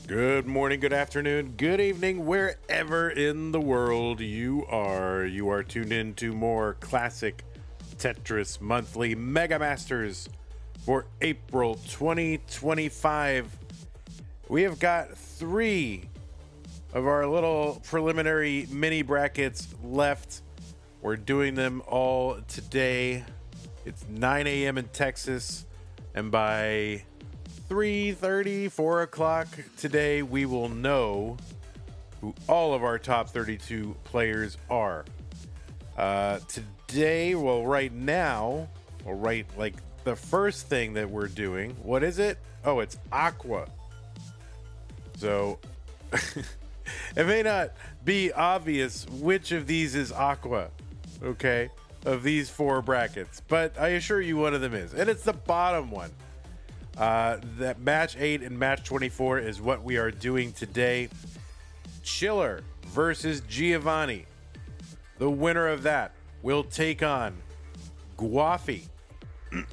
Good morning, good afternoon, good evening, wherever in the world you are. You are tuned in to more Classic Tetris Monthly Mega Masters for April 2025. We have got 3 of our little preliminary mini brackets left. We're doing them all today. It's 9 a.m. in Texas, and by 3:30, 4 o'clock today, we will know who all of our top 32 players are. Today, right now, like the first thing that we're doing, what is it? Oh, it's Aqua. So, it may not be obvious which of these is Aqua, okay, of these 4 brackets, but I assure you one of them is, and it's the bottom one. That match 8 and match 24 is what we are doing today. Chiller versus Giovanni. The winner of that will take on Gwafey.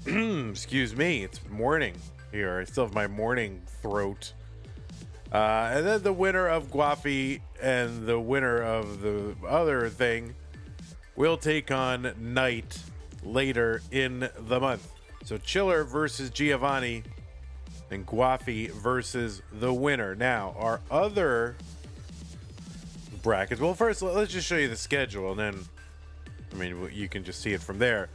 Excuse me, it's morning here. I still have my morning throat. And then the winner of Gwafey and the winner of the other thing will take on Night later in the month. So Chiller versus Giovanni and Gwafey versus the winner. Now, our other brackets. Well, first, let's just show you the schedule, and then, you can just see it from there.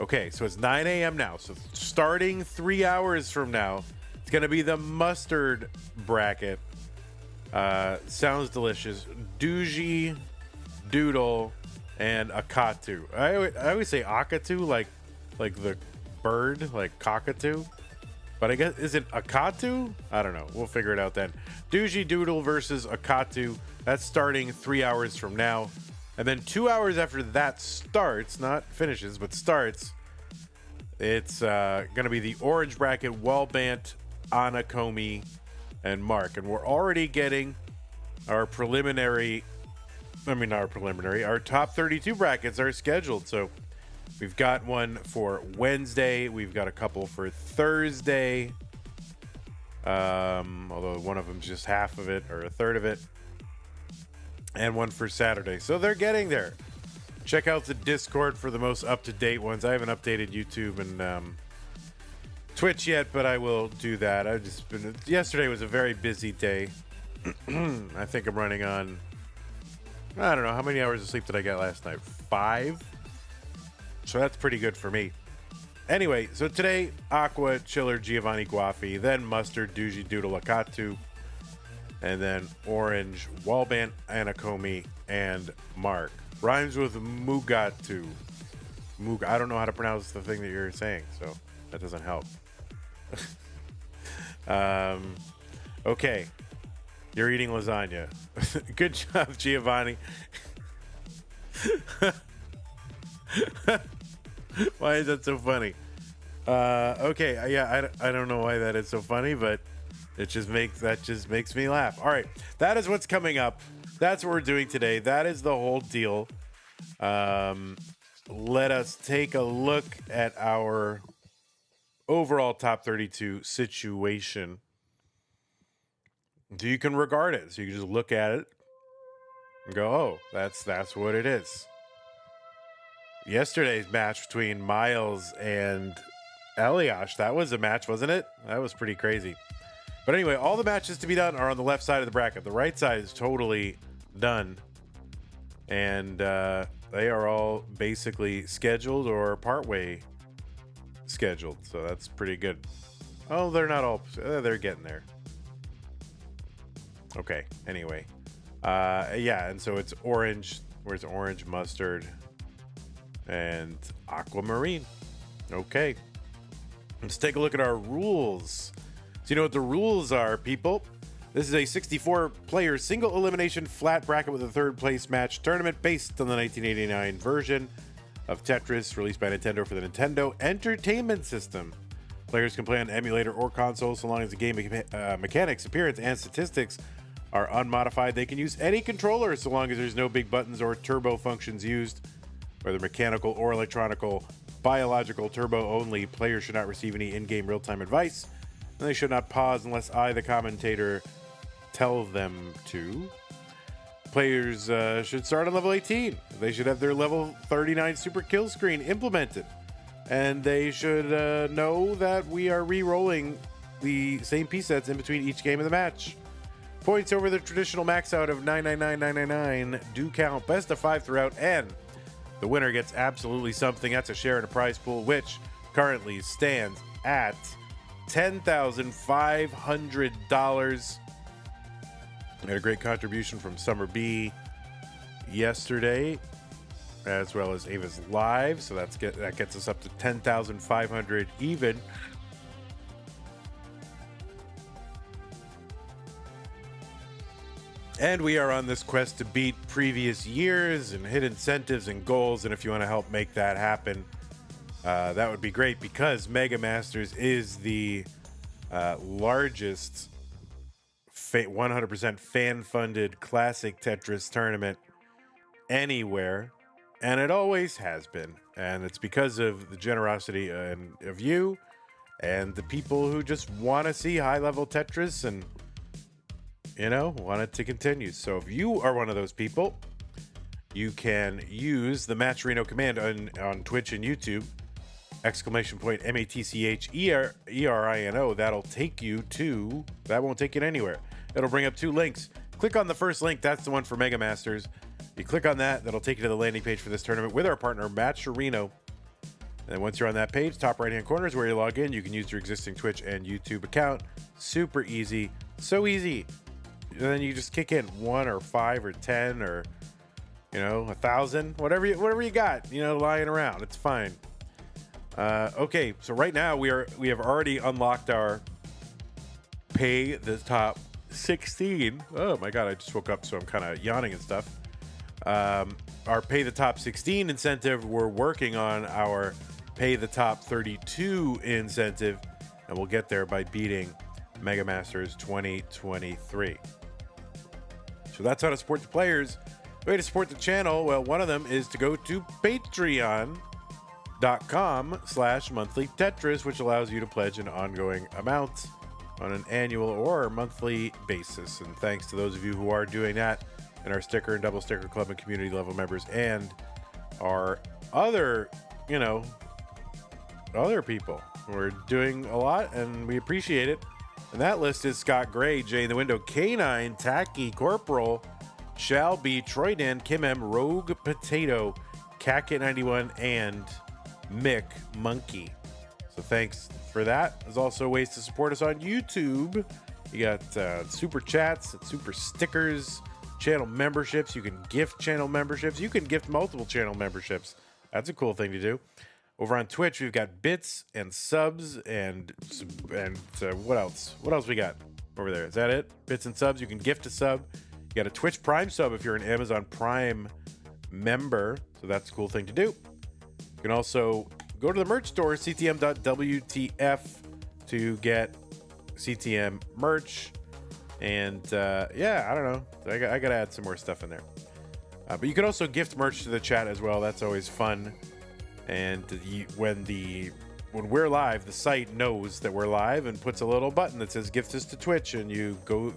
Okay, so it's 9 a.m. now. So starting 3 hours from now, it's going to be the mustard bracket. Sounds delicious. Doogie, Doodle, and Akatu. I always say Akatu, like the bird, like cockatoo, but I guess, is it Akatu? I don't know, we'll figure it out then. Doogie Doodle versus Akatu. That's starting 3 hours from now, and then 2 hours after that starts, not finishes but starts, it's gonna be the orange bracket. Wallbant, Anakomi, and Mark, and we're already getting our our top 32 brackets are scheduled. So we've got one for Wednesday. We've got a couple for Thursday. Although one of them's just half of it or a third of it. And one for Saturday. So they're getting there. Check out the Discord for the most up-to-date ones. I haven't updated YouTube and Twitch yet, but I will do that. Yesterday was a very busy day. I think I'm running on, I don't know, how many hours of sleep did I get last night? 5? So that's pretty good for me. Anyway, so today, Aqua, Chiller, Giovanni, Gwafey, then Mustard, Doogie, Doodle, Akatu, and then Orange, Wallbant, Anakomi, and Mark. Rhymes with Mugatu. I don't know how to pronounce the thing that you're saying, so that doesn't help. Okay. You're eating lasagna. Good job, Giovanni. Why is that so funny? Okay, yeah, I don't know why that is so funny, but that just makes me laugh. All right, that is what's coming up. That's what we're doing today. That is the whole deal. Let us take a look at our overall top 32 situation. So you can regard it. So you can just look at it and go, oh, that's what it is. Yesterday's match between Miles and Eliash, that was a match, wasn't it? That was pretty crazy. But anyway, all the matches to be done are on the left side of the bracket. The right side is totally done. And they are all basically scheduled or partway scheduled. So that's pretty good. Oh, they're not all. They're getting there. Okay, anyway. Yeah, and so it's orange. Where's orange, mustard, and aquamarine. Okay. Let's take a look at our rules. So you know what the rules are, people. This is a 64-player single elimination flat bracket with a third place match tournament based on the 1989 version of Tetris released by Nintendo for the Nintendo Entertainment System. Players can play on emulator or console so long as the game mechanics, appearance, and statistics are unmodified. They can use any controller so long as there's no big buttons or turbo functions used. Whether mechanical or electronical, biological, turbo only, players should not receive any in-game real-time advice, and they should not pause unless I, the commentator, tell them to. Players should start on level 18. They should have their level 39 super kill screen implemented. And they should know that we are re-rolling the same piece sets in between each game of the match. Points over the traditional max out of 999,999 do count. Best of 5 throughout, and the winner gets absolutely something. That's a share in a prize pool, which currently stands at $10,500. We had a great contribution from Summer B yesterday, as well as Ava's Live. So that gets us up to 10,500 even. And we are on this quest to beat previous years and hit incentives and goals. And if you want to help make that happen, that would be great, because Mega Masters is the largest 100% fan-funded classic Tetris tournament anywhere, and it always has been. And it's because of the generosity of you and the people who just want to see high-level Tetris and, you know, want it to continue. So if you are one of those people, you can use the Matcherino command on Twitch and YouTube, !MATCHERINO. That'll take you to, that won't take you anywhere. It'll bring up 2 links. Click on the first link. That's the one for Mega Masters. You click on that. That'll take you to the landing page for this tournament with our partner, Matcherino. And once you're on that page, top right-hand corner is where you log in. You can use your existing Twitch and YouTube account. Super easy. So easy. And then you just kick in 1 or 5 or 10 or, you know, 1,000, whatever you got, you know, lying around. It's fine. Okay, so right now we have already unlocked our pay the top 16. Oh my god, I just woke up, so I'm kind of yawning and stuff. Our pay the top 16 incentive. We're working on our pay the top 32 incentive, and we'll get there by beating Mega Masters 2023. So that's how to support the players. The way to support the channel, well, one of them is to go to patreon.com/monthly Tetris, which allows you to pledge an ongoing amount on an annual or monthly basis. And thanks to those of you who are doing that, and our sticker and double sticker club and community level members, and our other, you know, other people who are doing a lot, and we appreciate it. And that list is Scott Gray, Jay in the Window, K9, Tacky, Corporal, Shall Be, Troy Dan, Kim M, Rogue Potato, Cat91, and Mick Monkey. So thanks for that. There's also ways to support us on YouTube. You got super chats, super stickers, channel memberships. You can gift channel memberships. You can gift multiple channel memberships. That's a cool thing to do. Over on Twitch, we've got bits and subs and what else? What else we got over there? Is that it? Bits and subs. You can gift a sub. You got a Twitch Prime sub if you're an Amazon Prime member. So that's a cool thing to do. You can also go to the merch store, ctm.wtf, to get CTM merch. And yeah, I don't know. I got to add some more stuff in there. But you can also gift merch to the chat as well. That's always fun. And when we're live, the site knows that we're live and puts a little button that says gift us to Twitch, and you go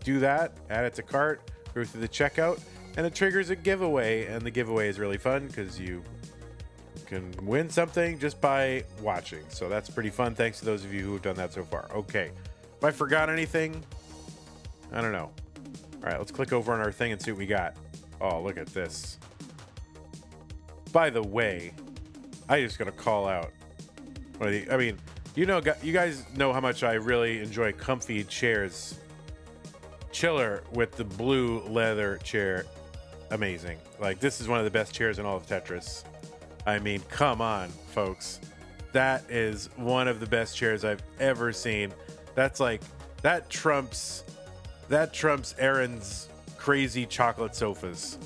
do that, add it to cart, go through the checkout, and it triggers a giveaway. And the giveaway is really fun because you can win something just by watching. So that's pretty fun. Thanks to those of you who have done that so far. Okay, if I forgot anything, I don't know. All right, let's click over on our thing and see what we got. Oh, look at this. By the way, I just gotta call out. I mean, you guys know how much I really enjoy comfy chairs. Chiller with the blue leather chair, amazing. Like, this is one of the best chairs in all of Tetris. I mean, come on, folks. That is one of the best chairs I've ever seen. That's like, that trumps Aaron's crazy chocolate sofas.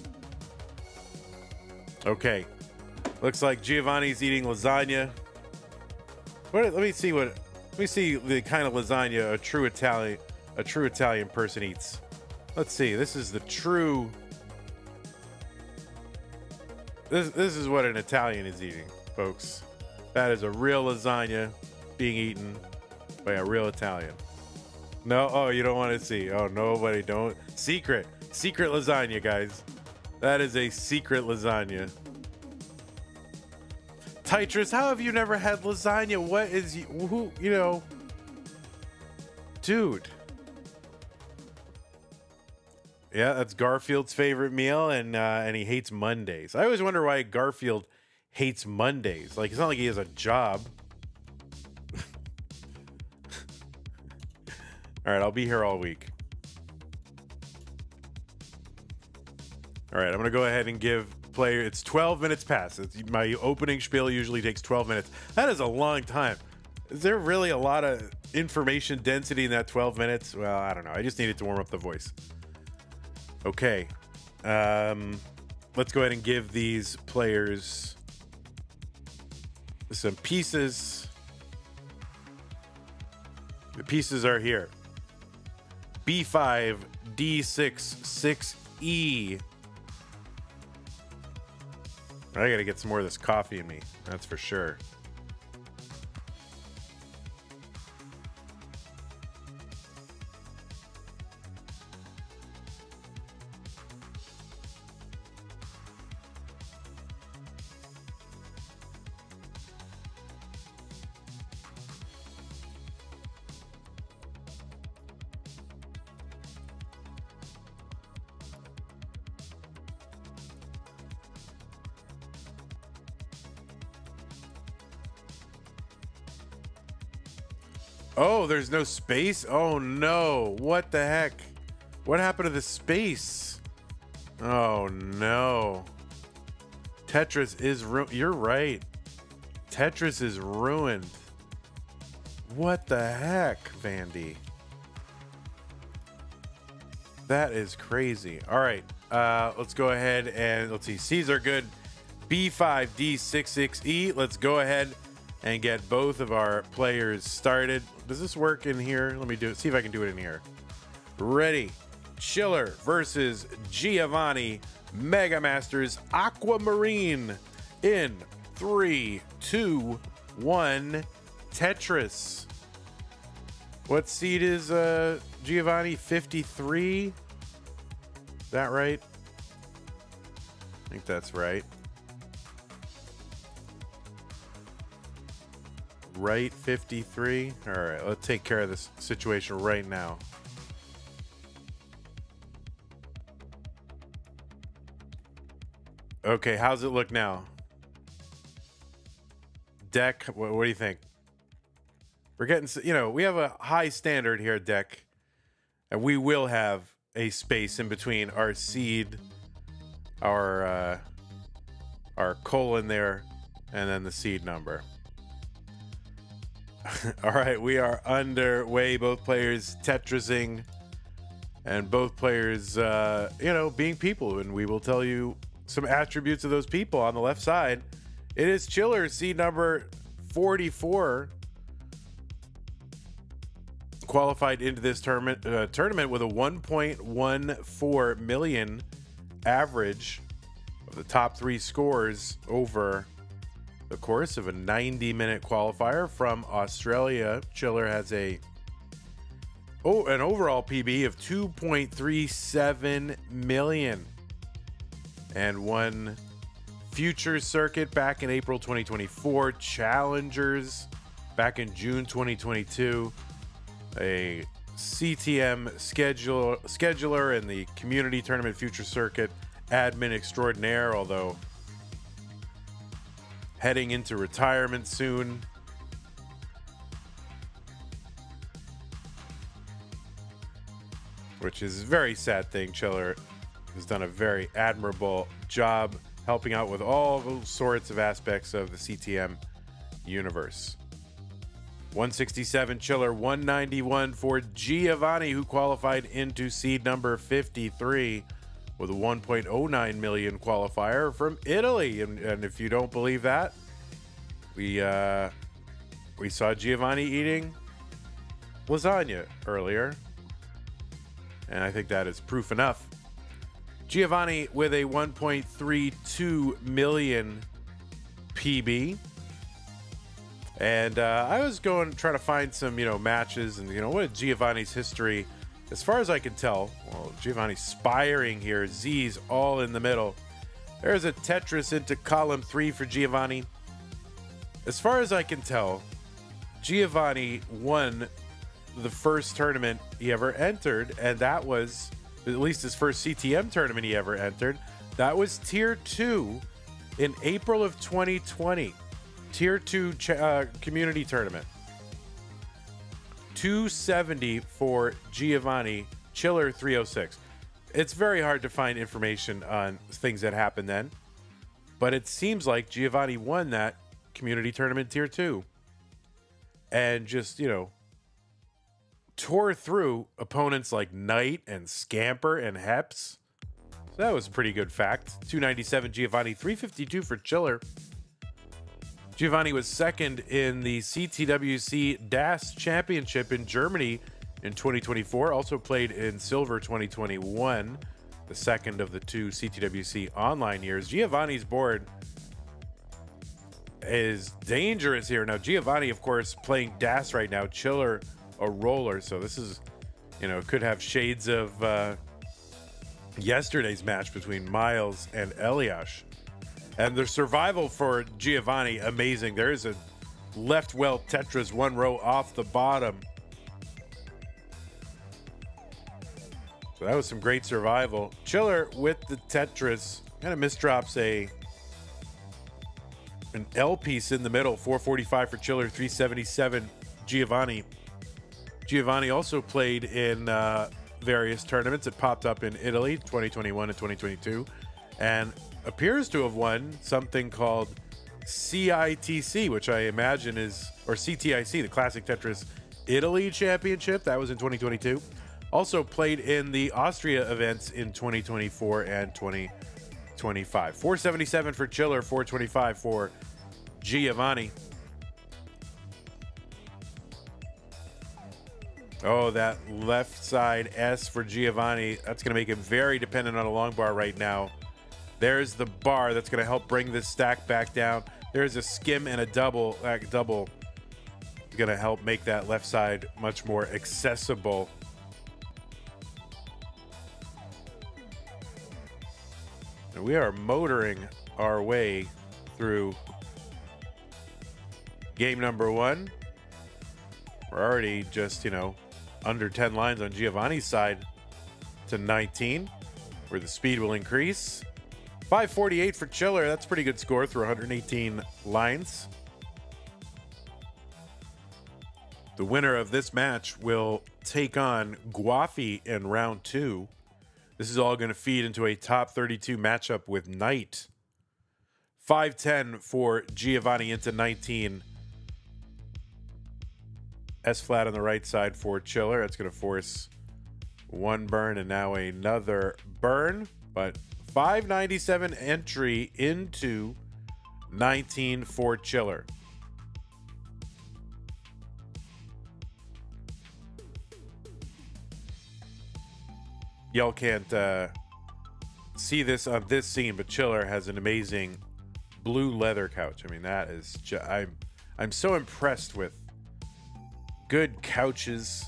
Okay. Looks like Giovanni's eating lasagna. Let me see the kind of lasagna a true Italian person eats. Let's see. This is the true. This is what an Italian is eating, folks. That is a real lasagna being eaten by a real Italian. No, oh, you don't want to see. Oh, nobody don't. Secret lasagna, guys. That is a secret lasagna. Tetris, how have you never had lasagna? What is who, you know? Dude. Yeah, that's Garfield's favorite meal, and he hates Mondays. I always wonder why Garfield hates Mondays. Like, it's not like he has a job. All right, I'll be here all week. All right, I'm going to go ahead and give player... It's 12 minutes past. My opening spiel usually takes 12 minutes. That is a long time. Is there really a lot of information density in that 12 minutes? Well, I don't know. I just needed to warm up the voice. Okay. Let's go ahead and give these players some pieces. The pieces are here. B5, D6, 6E. I gotta get some more of this coffee in me, that's for sure. Oh, there's no space? Oh no, what the heck? What happened to the space? Oh no. Tetris is you're right. Tetris is ruined. What the heck, Vandy? That is crazy. All right, let's go ahead and let's see. C's are good. B5, D6, 6E. Let's go ahead and get both of our players started. Does this work in here? Let me do it. See if I can do it in here. Ready. Chiller versus Giovanni. Mega Masters Aquamarine. In 3, 2, 1. Tetris. What seed is Giovanni? 53? Is that right? I think that's right. Right, 53. All right, let's take care of this situation right now. Okay, how's it look now? Deck, what do you think? We're getting, you know, we have a high standard here, Deck, and we will have a space in between our seed, our colon there, and then the seed number. All right, we are underway. Both players Tetrising, and both players, you know, being people. And we will tell you some attributes of those people on the left side. It is Chiller, seed number 44, qualified into this tournament with a 1.14 million average of the top 3 scores over the course of a 90-minute qualifier from Australia. Chiller has an overall PB of 2.37 million and won Future Circuit back in April 2024, Challengers back in June 2022, a CTM scheduler and the Community Tournament Future Circuit admin extraordinaire, although heading into retirement soon. Which is a very sad thing. Chiller has done a very admirable job helping out with all sorts of aspects of the CTM universe. 167 Chiller, 191 for Giovanni, who qualified into seed number 53 with a 1.09 million qualifier from Italy. And if you don't believe that, we saw Giovanni eating lasagna earlier, and I think that is proof enough. Giovanni with a 1.32 million PB. And I was trying to find some, matches and, what is Giovanni's history? As far as I can tell, well, Giovanni's spiring here. Z's all in the middle. There's a Tetris into column 3 for Giovanni. As far as I can tell, Giovanni won the first tournament he ever entered, and that was at least his first CTM tournament he ever entered. That was Tier 2 in April of 2020. Tier 2 community tournament. 270 for Giovanni, Chiller 306. It's very hard to find information on things that happened then, but it seems like Giovanni won that community tournament Tier 2 and just, tore through opponents like Knight and Scamper and Heps. So that was a pretty good fact. 297 Giovanni, 352 for Chiller. Giovanni was second in the CTWC DAS Championship in Germany in 2024. Also played in Silver 2021, the second of the two CTWC online years. Giovanni's board is dangerous here. Now, Giovanni, of course, playing DAS right now. Chiller, a roller. So this is, could have shades of yesterday's match between Miles and Eliash. And the survival for Giovanni, amazing. There is a left well Tetris, one row off the bottom. So that was some great survival. Chiller with the Tetris kind of misdrops an L piece in the middle. 445 for Chiller, 377 Giovanni. Giovanni also played in various tournaments. It popped up in Italy, 2021 and 2022, and appears to have won something called CITC, which I imagine is, or CTIC, the Classic Tetris Italy Championship. That was in 2022. Also played in the Austria events in 2024 and 2025. 477 for Chiller, 425 for Giovanni. Oh, that left side S for Giovanni. That's going to make him very dependent on a long bar right now. There's the bar that's going to help bring this stack back down. There's a skim and a double. That double going to help make that left side much more accessible. And we are motoring our way through game number 1. We're already just, under 10 lines on Giovanni's side to 19, where the speed will increase. 548 for Chiller. That's a pretty good score through 118 lines. The winner of this match will take on Gwafey in round 2. This is all going to feed into a top 32 matchup with Knight. 510 for Giovanni into 19. S flat on the right side for Chiller. That's going to force one burn and now another burn. But 597 entry into 19 for Chiller. Y'all can't see this on this scene, but Chiller has an amazing blue leather couch. I mean, that is I'm so impressed with good couches.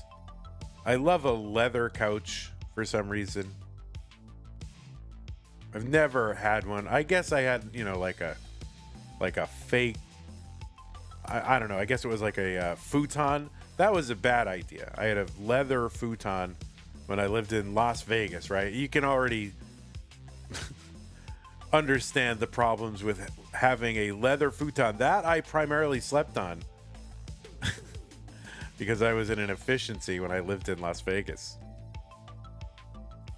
I love a leather couch for some reason. I've never had one. I guess I had, like a fake, I don't know. I guess it was like a futon. That was a bad idea. I had a leather futon when I lived in Las Vegas, right? You can already understand the problems with having a leather futon that I primarily slept on because I was in an efficiency when I lived in Las Vegas.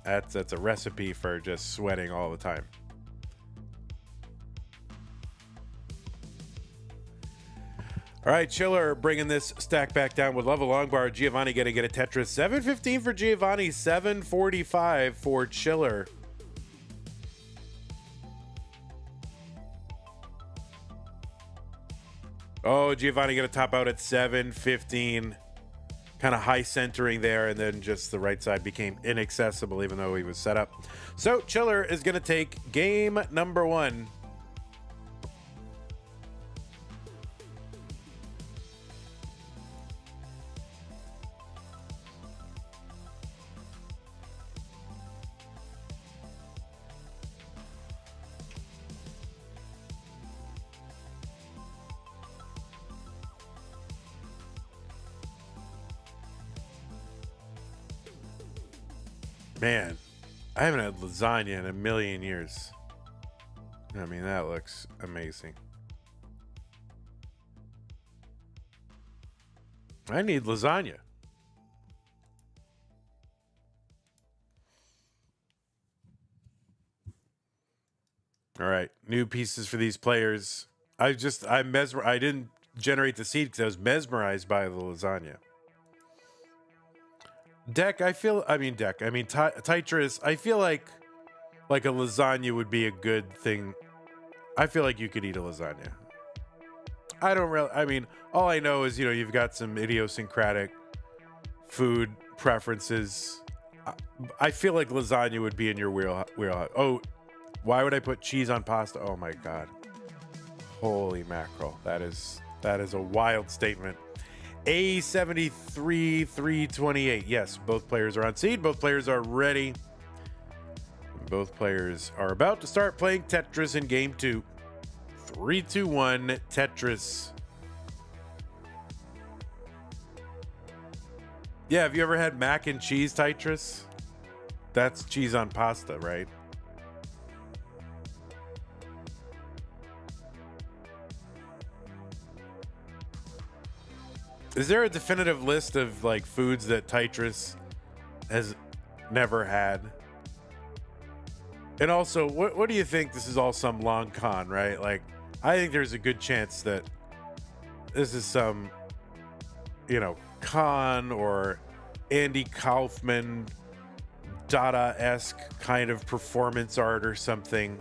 That's a recipe for just sweating all the time. All right, Chiller bringing this stack back down. Would love a long bar. Giovanni going to get a Tetris. 715 for Giovanni, 745 for Chiller. Oh, Giovanni going to top out at 715. Kind of high centering there, and then just the right side became inaccessible even though he was set up. So Chiller is going to take game number 1. Man, I haven't had lasagna in a million years. I mean, that looks amazing. I need lasagna. All right, new pieces for these players. I didn't generate the seed because I was mesmerized by the lasagna. Tetris. I feel like a lasagna would be a good thing. I feel like you could eat a lasagna. I don't really. I mean, all I know is you've got some idiosyncratic food preferences. I feel like lasagna would be in your wheelhouse. Oh, why would I put cheese on pasta? Oh my god! Holy mackerel! That is a wild statement. A73 328. Yes, both players are on seed. Both players are ready. Both players are about to start playing Tetris in game 2. 3, 2, 1, Tetris. Yeah, have you ever had mac and cheese Tetris? That's cheese on pasta, right? Is there a definitive list of like foods that Tetris has never had? And also, what do you think? This is all some long con, right? Like, I think there's a good chance that this is some, con or Andy Kaufman Dada-esque kind of performance art or something.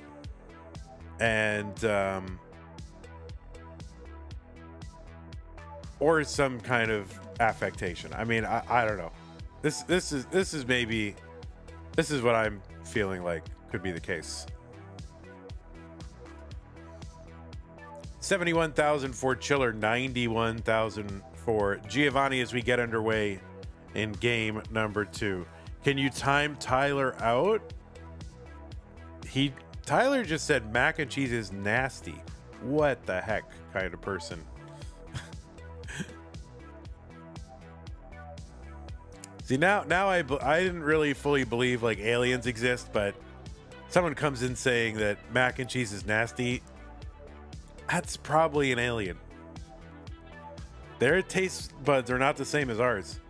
And, or some kind of affectation. I mean, I don't know. This is what I'm feeling like could be the case. 71,000 for Chiller, 91,000 for Giovanni as we get underway in game number 2. Can you time Tyler out? Tyler just said mac and cheese is nasty. What the heck kind of person? See, now I didn't really fully believe like aliens exist, but someone comes in saying that mac and cheese is nasty. That's probably an alien. Their taste buds are not the same as ours.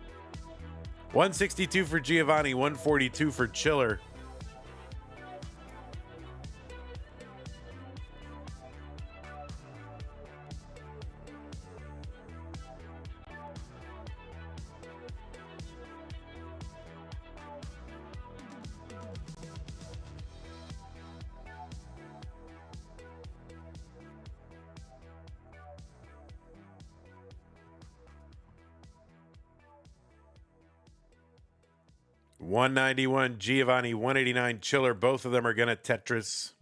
162 for Giovanni, 142 for Chiller. $191 Giovanni, $189 Chiller. Both of them are gonna Tetris.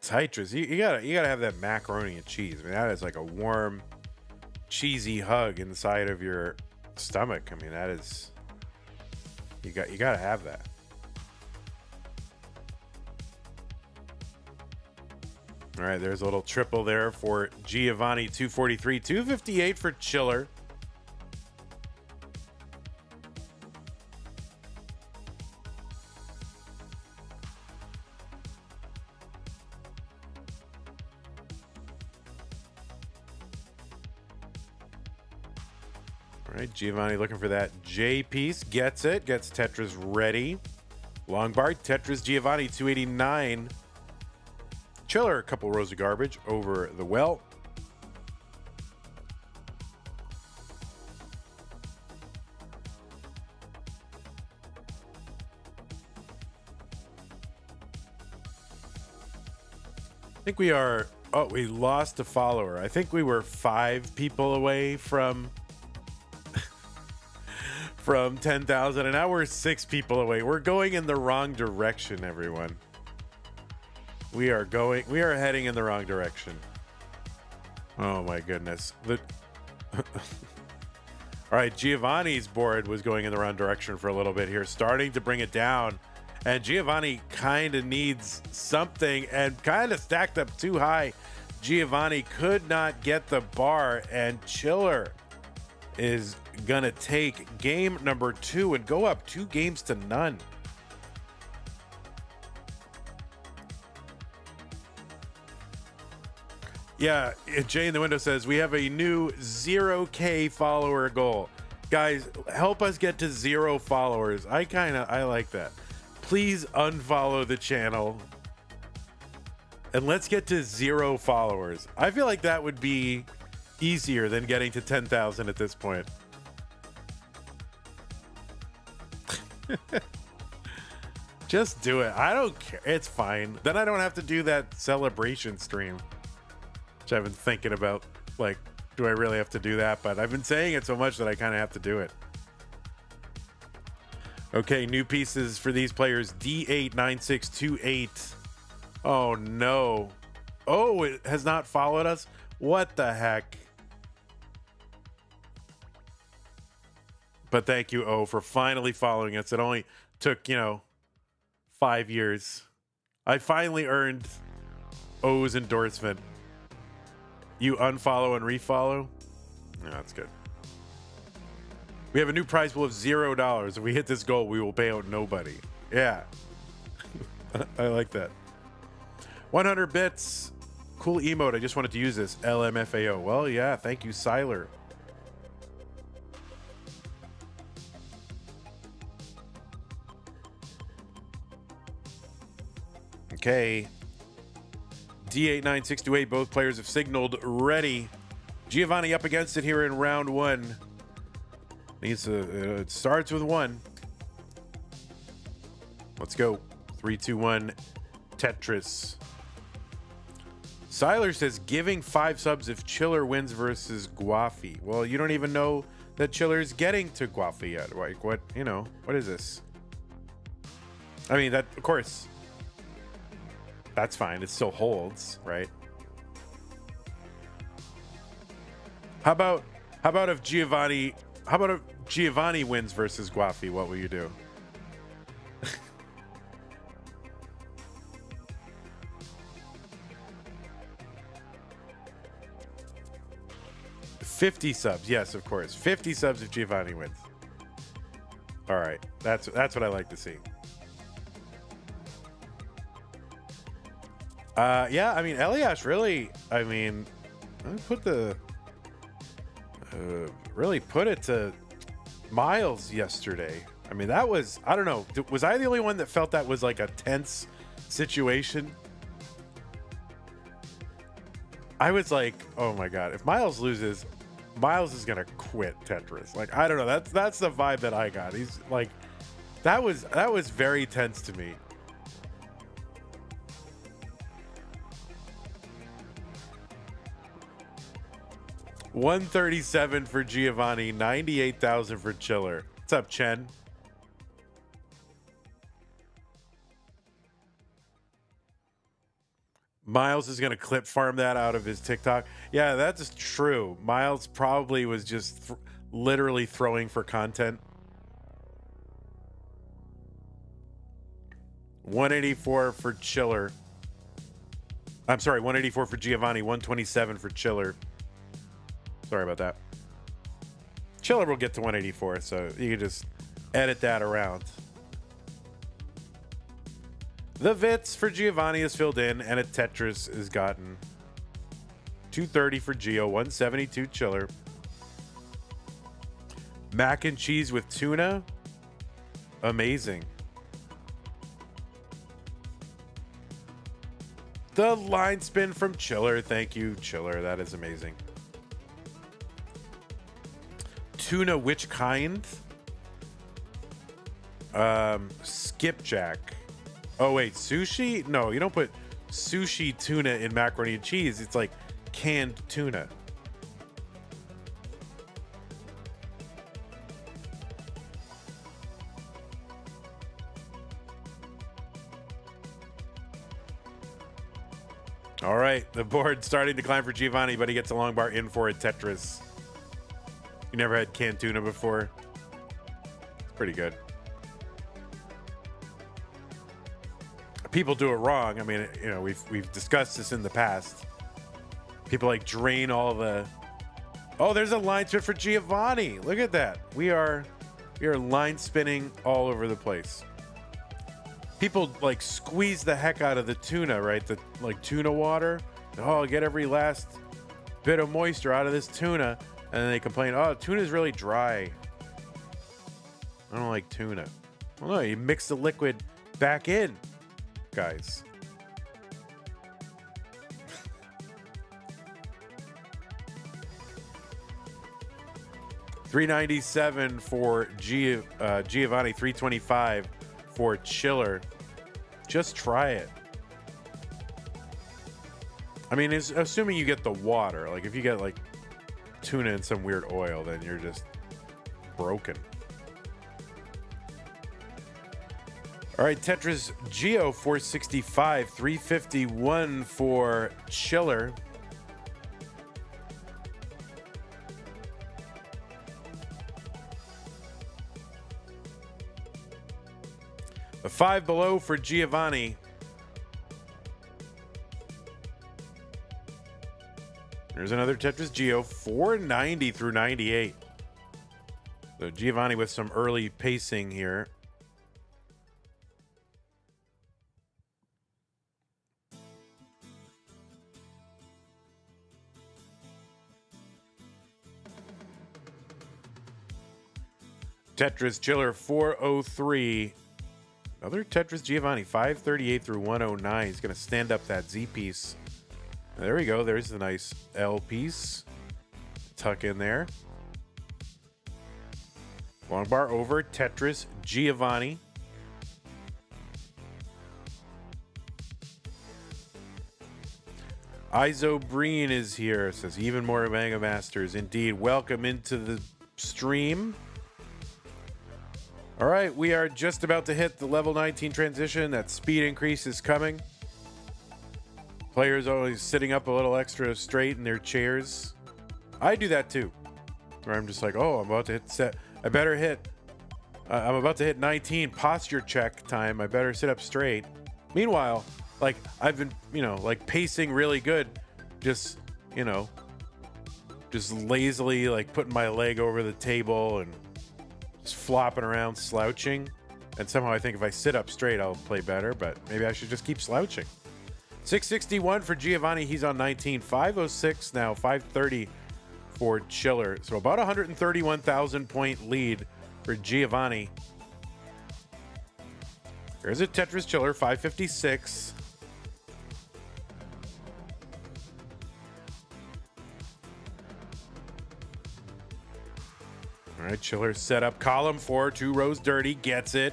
Tetris, you gotta have that macaroni and cheese. I mean, that is like a warm, cheesy hug inside of your stomach. I mean, that is you gotta have that. All right, there's a little triple there for Giovanni, 243, 258 for Chiller. All right, Giovanni looking for that J piece. Gets it. Gets Tetris ready. Long bar, Tetris Giovanni, 289. Chiller, a couple rows of garbage over the well. I think we are, we lost a follower. I think we were 5 people away from 10,000, and now we're 6 people away. We're going in the wrong direction, everyone. We are heading in the wrong direction. Oh my goodness. All right, Giovanni's board was going in the wrong direction for a little bit here, starting to bring it down. And Giovanni kind of needs something and kind of stacked up too high. Giovanni could not get the bar, and Chiller is gonna take game number 2 and go up 2 games to none. Yeah, Jay in the window says we have a new 0K follower goal. Guys, help us get to 0 followers. I like that. Please unfollow the channel and let's get to 0 followers. I feel like that would be easier than getting to 10,000 at this point. Just do it. I don't care. It's fine. Then I don't have to do that celebration stream, which I've been thinking about. Like, do I really have to do that? But I've been saying it so much that I kind of have to do it. Okay, new pieces for these players. D89628. Oh, no. Oh, it has not followed us? What the heck? But thank you, O, for finally following us. It only took, 5 years. I finally earned O's endorsement. You unfollow and refollow? No, that's good. We have a new prize pool of $0. If we hit this goal, we will pay out nobody. Yeah. I like that. 100 bits. Cool emote. I just wanted to use this. LMFAO. Well, yeah. Thank you, Siler. Okay. D89628. Both players have signaled ready. Giovanni up against it here in round 1. Needs to. It starts with 1. Let's go. 3, 2, 1. Tetris. Siler says giving 5 subs if Chiller wins versus Gwafey. Well, you don't even know that Chiller's getting to Gwafey yet. Like, what is this? I mean, that, of course, that's fine. It still holds, right? How about if Giovanni wins versus Gwafey? What will you do? 50 subs. Yes, of course. 50 subs if Giovanni wins. All right. That's what I like to see. Yeah, I mean, Eliash really, really put it to Miles yesterday. I mean, that was, I don't know. Was I the only one that felt that was like a tense situation? I was like, oh my God, if Miles loses, Miles is gonna quit Tetris. Like, I don't know. That's the vibe that I got. He's like, that was very tense to me. $137 for Giovanni, 98,000 for Chiller. What's up, Chen? Miles is going to clip farm that out of his TikTok. Yeah, that's true. Miles probably was just literally throwing for content. 184 for Chiller. I'm sorry, 184 for Giovanni, 127 for Chiller. Sorry about that. Chiller will get to 184, so you can just edit that around. The Vits for Giovanni is filled in, and a Tetris is gotten. 230 for Gio, 172 Chiller. Mac and cheese with tuna. Amazing. The line spin from Chiller. Thank you, Chiller. That is amazing. Tuna, which kind? Skipjack. Oh, wait, sushi? No, you don't put sushi tuna in macaroni and cheese. It's like canned tuna. All right, the board's starting to climb for Giovanni, but he gets a long bar in for a Tetris. You never had canned tuna before? It's pretty good. People do it wrong. I mean, you know, we've discussed this in the past. People like drain all the Oh, there's a line spin for Giovanni. Look at that. We are line spinning all over the place. People like squeeze the heck out of the tuna, right? The like tuna water. Oh, get every last bit of moisture out of this tuna. And then they complain, oh, tuna's really dry. I don't like tuna. Well, no, you mix the liquid back in, guys. $397 for Giovanni, $325 for Chiller. Just try it. I mean, it's assuming you get the water. Like if you get like tuna in some weird oil, then you're just broken. All right, Tetris Geo 465, 351 for Chiller. A 5 below for Giovanni. There's another Tetris Geo, 490 through 98. So Giovanni with some early pacing here. Tetris Chiller 403. Another Tetris Giovanni, 538 through 109. He's going to stand up that Z piece. There we go. There's the nice L piece. Tuck in there. Long bar over. Tetris Giovanni. Isobreen is here. It says even more Mega Masters. Indeed. Welcome into the stream. All right, we are just about to hit the level 19 transition. That speed increase is coming. Players always sitting up a little extra straight in their chairs. I do that too. Where I'm just like, oh, I'm about to hit set. I better hit. I'm about to hit 19 posture check time. I better sit up straight. Meanwhile, like I've been, like pacing really good. Just, just lazily like putting my leg over the table and flopping around, slouching, and somehow I think if I sit up straight I'll play better, but maybe I should just keep slouching. 661 for Giovanni, he's on 19. 506 now, 530 for Chiller, so about 131,000 point lead for Giovanni. There's a Tetris Chiller, 556. All right, Chiller set up column 4, 2 rows dirty, gets it.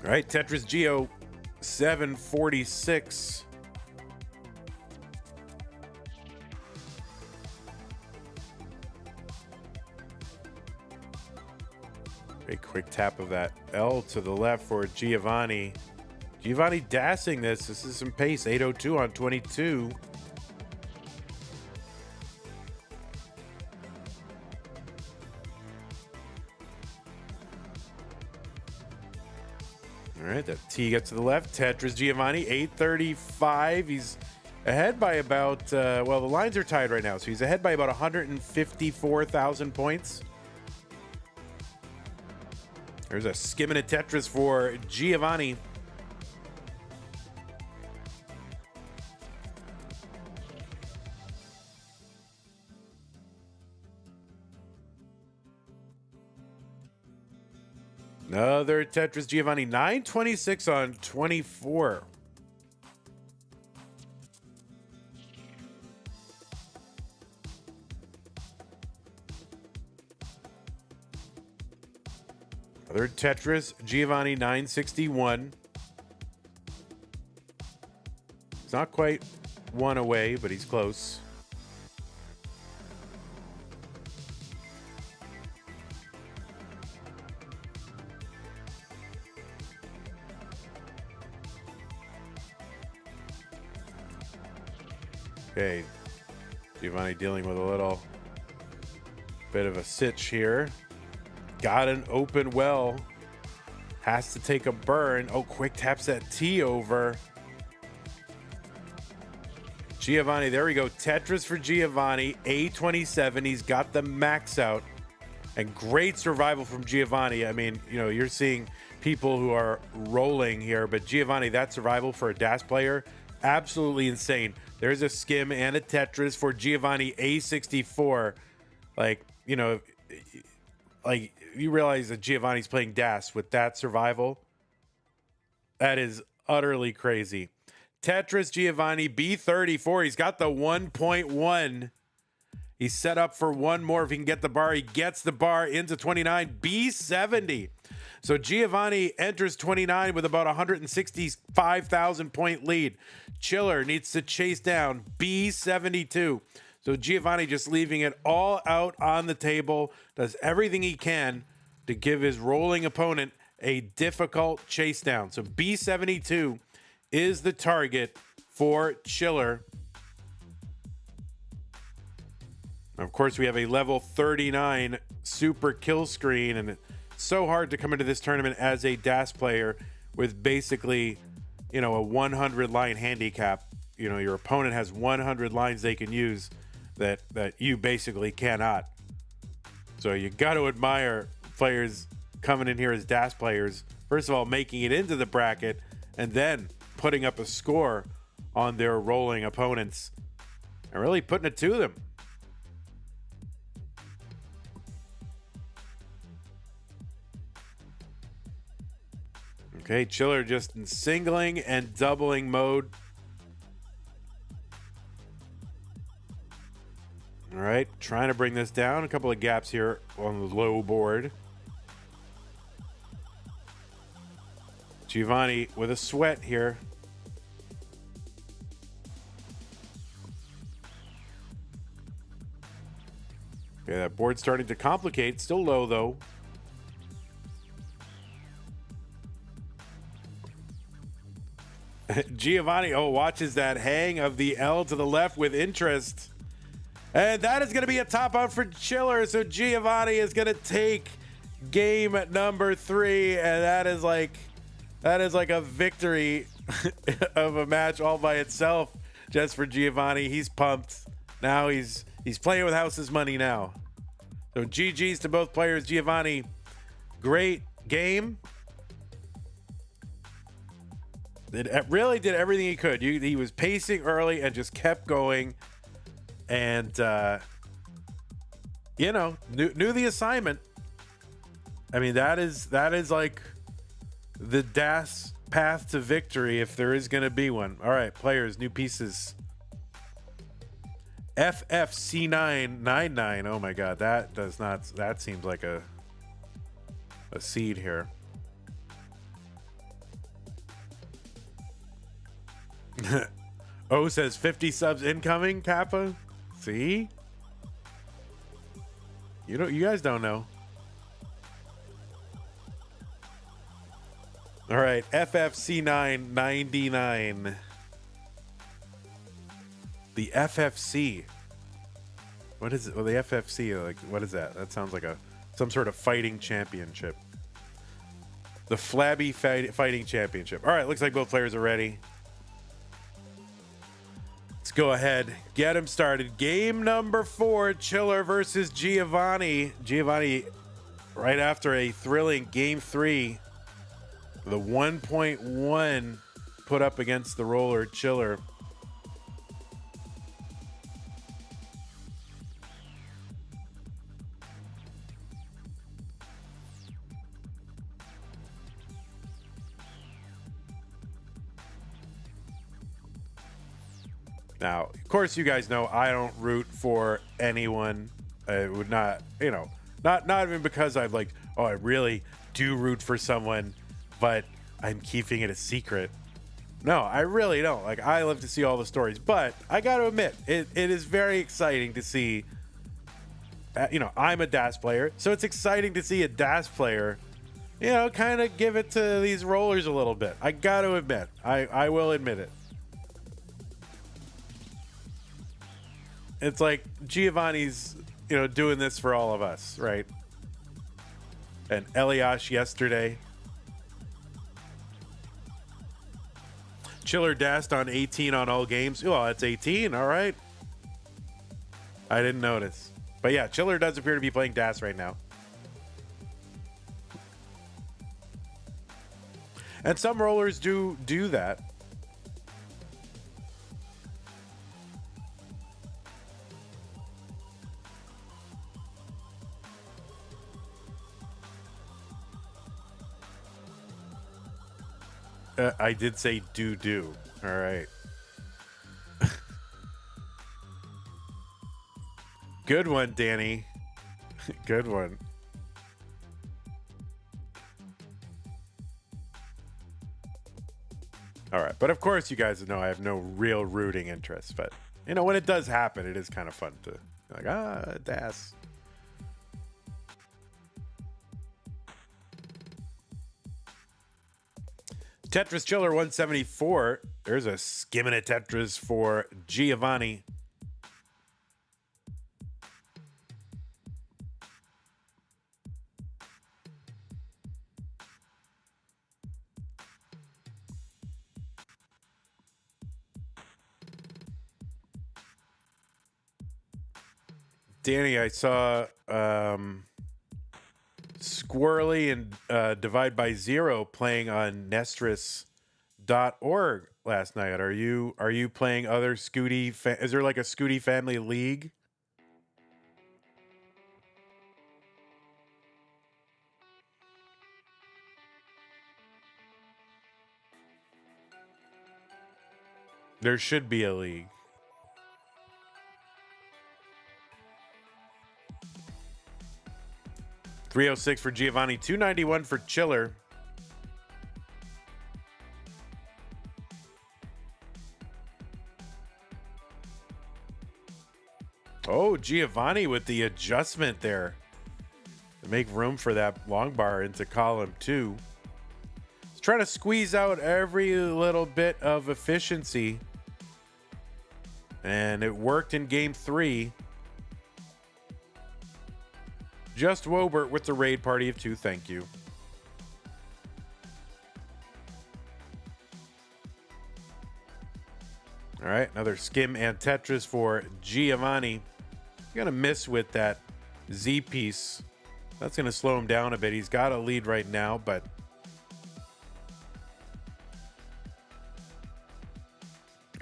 All right, Tetris Geo 746. A quick tap of that L to the left for Giovanni. Giovanni dassing this. This is some pace. 802 on 22. All right, that T gets to the left. Tetris Giovanni, 835. He's ahead by about, well, the lines are tied right now, so he's ahead by about 154,000 points. There's a skimming a Tetris for Giovanni. Another Tetris Giovanni, 926 on 24. Another Tetris Giovanni, 961. He's not quite one away, but he's close. Okay, Giovanni dealing with a little bit of a sitch here. Got an open well. Has to take a burn. Oh, quick taps that T over. Giovanni, there we go. Tetris for Giovanni, A27. He's got the max out. And great survival from Giovanni. I mean, you know, you're seeing people who are rolling here, but Giovanni, that survival for a DAS player, absolutely insane. There's a skim and a Tetris for Giovanni, A64. Like, you know, like you realize that Giovanni's playing DAS with that survival. That is utterly crazy. Tetris Giovanni, B34. He's got the 1.1. He's set up for one more. If he can get the bar, he gets the bar into 29. B70. So Giovanni enters 29 with about 165,000 point lead. Chiller needs to chase down B72. So Giovanni just leaving it all out on the table, does everything he can to give his rolling opponent a difficult chase down. So B72 is the target for Chiller. Of course, we have a level 39 super kill screen, and it's so hard to come into this tournament as a DAS player with basically, you know, a 100 line handicap. You know, your opponent has 100 lines they can use that you basically cannot. So you got to admire players coming in here as DAS players. First of all, making it into the bracket, and then putting up a score on their rolling opponents and really putting it to them. Okay, Chiller just in singling and doubling mode. All right, trying to bring this down. A couple of gaps here on the low board. Giovanni with a sweat here. Okay, that board's starting to complicate. Still low, though. Giovanni, watches that hang of the L to the left with interest. And that is going to be a top out for Chiller. So Giovanni is going to take game number 3. And that is like a victory of a match all by itself just for Giovanni. He's pumped. Now he's playing with house's money now. So GG's to both players. Giovanni, great game. It really did everything he could. He was pacing early and just kept going. And, you know, knew the assignment. I mean, that is like the DAS path to victory if there is going to be one. All right, players, new pieces. FFC999. Oh my God, that seems like a seed here. Says 50 subs incoming, Kappa. See? You guys don't know. All right, FFC999. The FFC. What is it? Well, the FFC, like, what is that? That sounds like some sort of fighting championship. The Flabby Fighting Championship. All right, looks like both players are ready. Let's go ahead, get him started. Game number 4, Chiller versus Giovanni. Giovanni, right after a thrilling game 3, the 1.1 put up against the roller Chiller. Now, of course, you guys know I don't root for anyone. I would not, not even because I'm like, I really do root for someone, but I'm keeping it a secret. No, I really don't. Like, I love to see all the stories, but I got to admit, it is very exciting to see. I'm a DAS player, so it's exciting to see a DAS player, kind of give it to these rollers a little bit. I got to admit, I will admit it. It's like Giovanni's, doing this for all of us, right? And Eliash yesterday, Chiller dashed on 18 on all games. Well, that's 18. All right. I didn't notice. But yeah, Chiller does appear to be playing DAS right now. And some rollers do that. I did say do. All right. Good one, Danny. Good one. All right. But of course, you guys know I have no real rooting interest. But, you know, when it does happen, it is kind of fun to like, DAS. Tetris Chiller 174. There's a skimming at Tetris for Giovanni. Danny, I saw Squirrely and Divide by Zero playing on Nestris.org last night. Are you playing other Scooty? Is there like a Scooty family league? There should be a league. $306 for Giovanni, $291 for Chiller. Oh, Giovanni with the adjustment there to make room for that long bar into column 2. He's trying to squeeze out every little bit of efficiency. And it worked in game 3. Just Wobert with the raid party of 2. Thank you. All right, another skim and Tetris for Giovanni. You're going to miss with that Z piece. That's going to slow him down a bit. He's got a lead right now, but...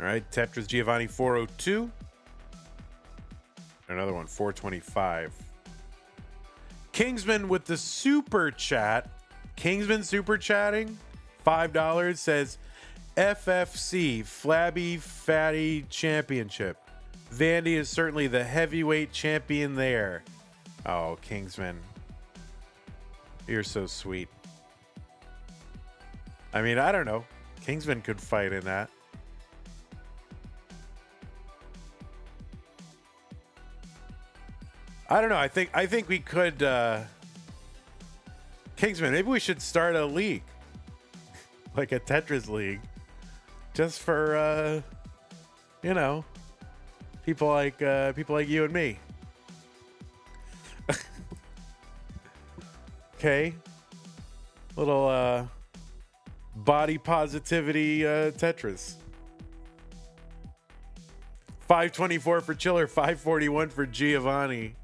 All right, Tetris Giovanni 402. Another one, 425. Kingsman with the super chat. Kingsman super chatting. $5 says FFC Flabby Fatty Championship. Vandy is certainly the heavyweight champion there. Oh, Kingsman. You're so sweet. I mean, I don't know. Kingsman could fight in that. I don't know. I think we could Kingsman, maybe we should start a league. Like a Tetris league. Just for you know, people like you and me. Okay. Little body positivity Tetris. 524 for Chiller, 541 for Giovanni.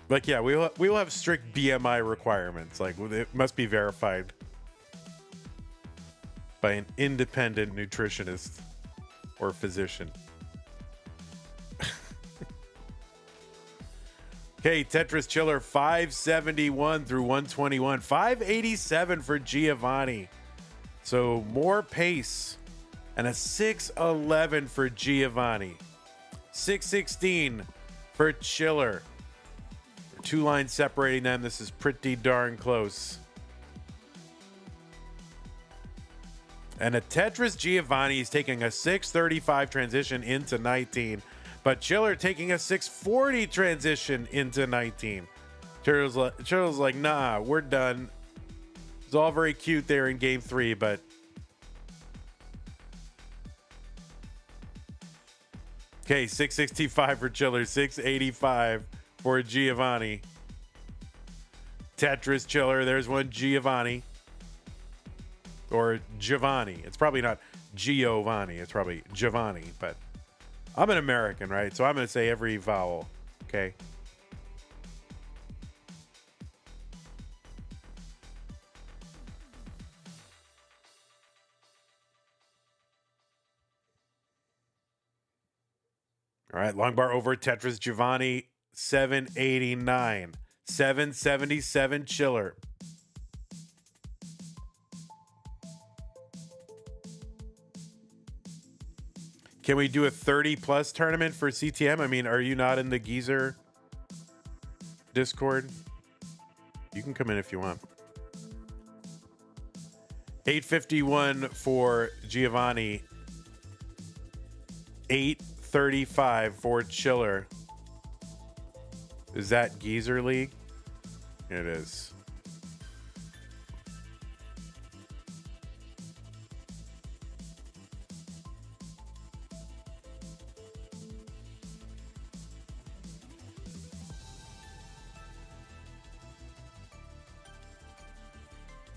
Like, yeah, we will have strict BMI requirements. Like, it must be verified by an independent nutritionist or physician. Okay, Tetris Chiller 571 through 121. 587 for Giovanni. So more pace. And a 611 for Giovanni. 616 for Chiller. 2 lines separating them. This is pretty darn close. And a Tetris Giovanni is taking a 635 transition into 19. But Chiller taking a 640 transition into 19. Chiller's like, nah, we're done. It's all very cute there in game 3, but... Okay, 665 for Chiller, 685 for Giovanni. Tetris Chiller. There's one Giovanni. Or Giovanni. It's probably not Giovanni. It's probably Giovanni. But I'm an American, right? So I'm going to say every vowel. Okay. All right, long bar over Tetris Giovanni, 789. 777 Chiller. Can we do a 30-plus tournament for CTM? I mean, are you not in the Geezer Discord? You can come in if you want. 851 for Giovanni. 835 for Chiller. Is that Geezer League? It is.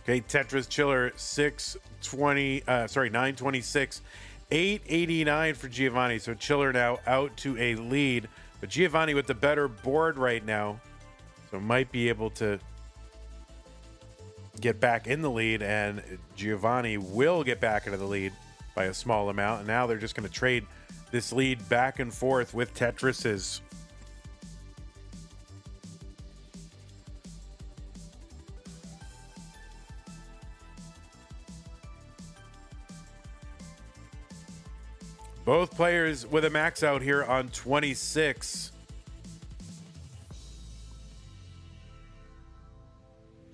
Okay, Tetris Chiller 926. 889 for Giovanni. So Chiller now out to a lead. But Giovanni with the better board right now. So might be able to get back in the lead. And Giovanni will get back into the lead by a small amount. And now they're just going to trade this lead back and forth with Tetrises. Both players with a max out here on 26.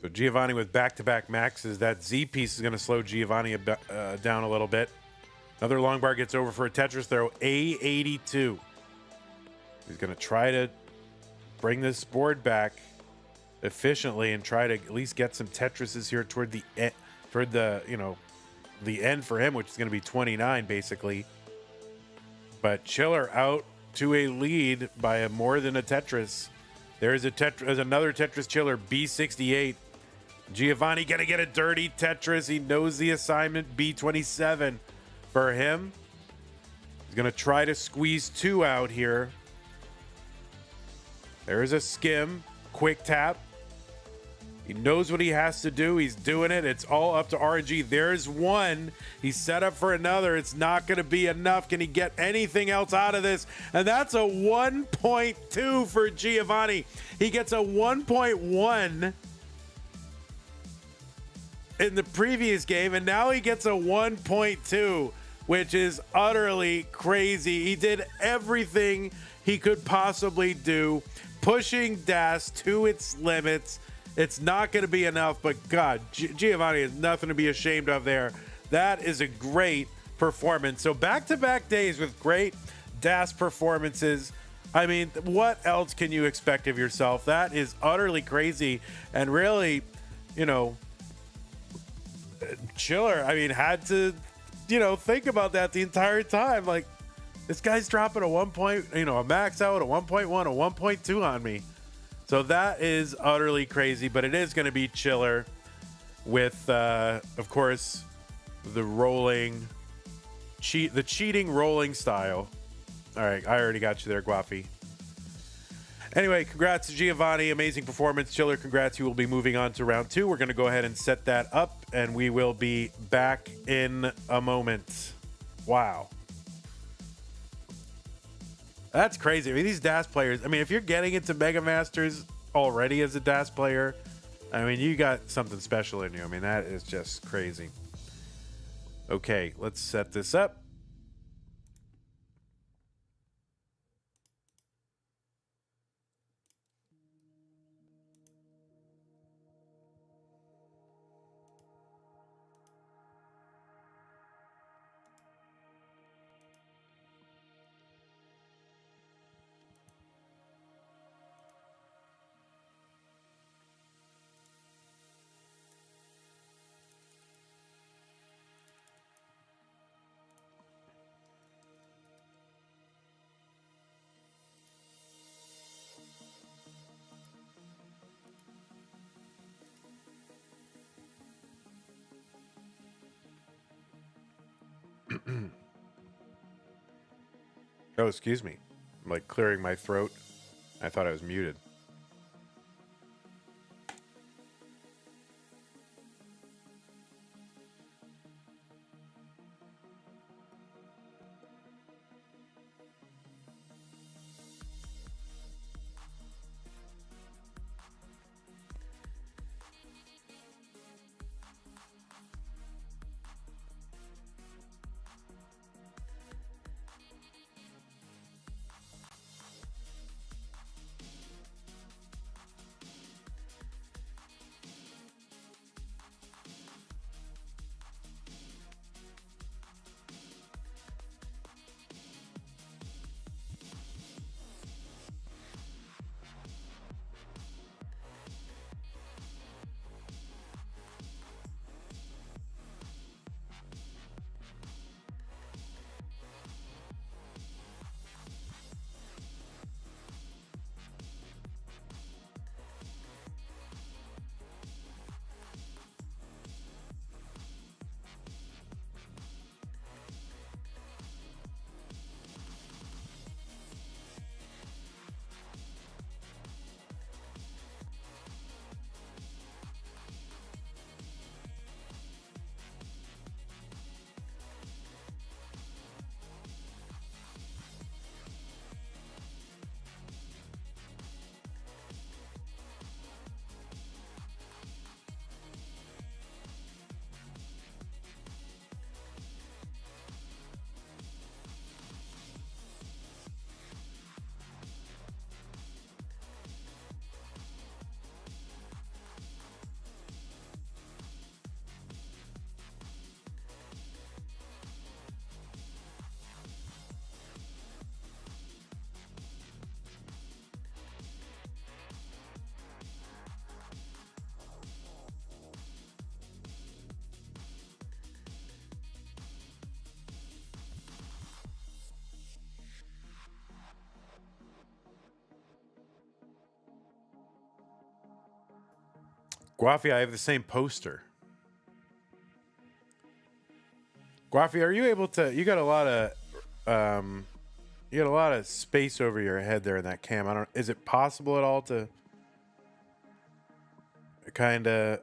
So Giovanni with back-to-back maxes. That Z piece is going to slow Giovanni down a little bit. Another long bar gets over for a Tetris throw. A82. He's going to try to bring this board back efficiently and try to at least get some Tetrises here toward the end, the end for him, which is going to be 29 basically. But Chiller out to a lead by more than a Tetris. There's another Tetris Chiller, B68. Giovanni gonna get a dirty Tetris. He knows the assignment, B27 for him. He's gonna try to squeeze two out here. There's a skim, quick tap. He knows what he has to do. He's doing it. It's all up to RNG. There's one. He's set up for another. It's not going to be enough. Can he get anything else out of this? And that's a 1.2 for Giovanni. He gets a 1.1 in the previous game, and now he gets a 1.2, which is utterly crazy. He did everything he could possibly do, pushing DAS to its limits. It's not going to be enough, but God, Giovanni has nothing to be ashamed of there. That is a great performance. So back-to-back days with great DAS performances. I mean, what else can you expect of yourself? That is utterly crazy. And really, Chiller, I mean, had to, think about that the entire time. Like, this guy's dropping a max out, a 1.1, a 1.2 on me. So that is utterly crazy, but it is going to be Chiller with, of course, the cheating rolling style. All right, I already got you there, Gwafey. Anyway, congrats to Giovanni. Amazing performance. Chiller, congrats. You will be moving on to round two. We're going to go ahead and set that up, and we will be back in a moment. Wow. That's crazy. I mean, these DAS players, if you're getting into Mega Masters already as a DAS player, you got something special in you. That is just crazy. Okay, let's set this up. Oh, excuse me. I'm like clearing my throat. I thought I was muted. Gwafey, I have the same poster. Gwafey, are you able to? You got a lot of space over your head there in that cam. I don't. Is it possible at all to kind of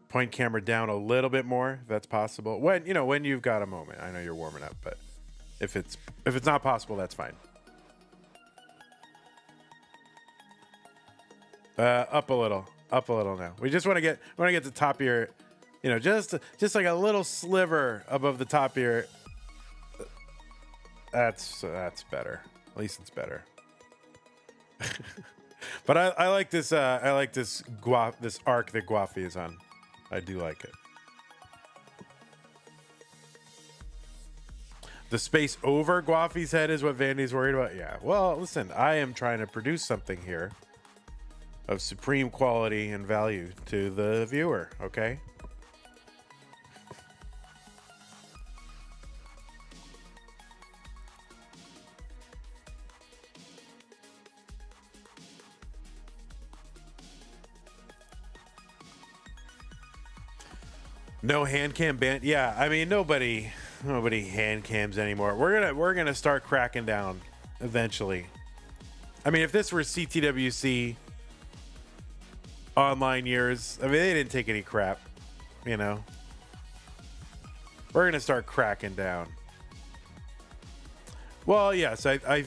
point camera down a little bit more? If that's possible. When you've got a moment. I know you're warming up, but if it's not possible, that's fine. Up a little now. We just want to get the top of your, just like a little sliver above the top of your. That's better. At least it's better. But I like this. I like this arc that Gwafey is on. I do like it. The space over Gwafey's head is what Vandy's worried about. Yeah. Well, listen, I am trying to produce something here of supreme quality and value to the viewer. Okay. No hand cam ban. Yeah, I mean nobody hand cams anymore. We're gonna start cracking down eventually. I mean, if this were CTWC online years, I mean they didn't take any crap, We're gonna start cracking down. Well, yes, I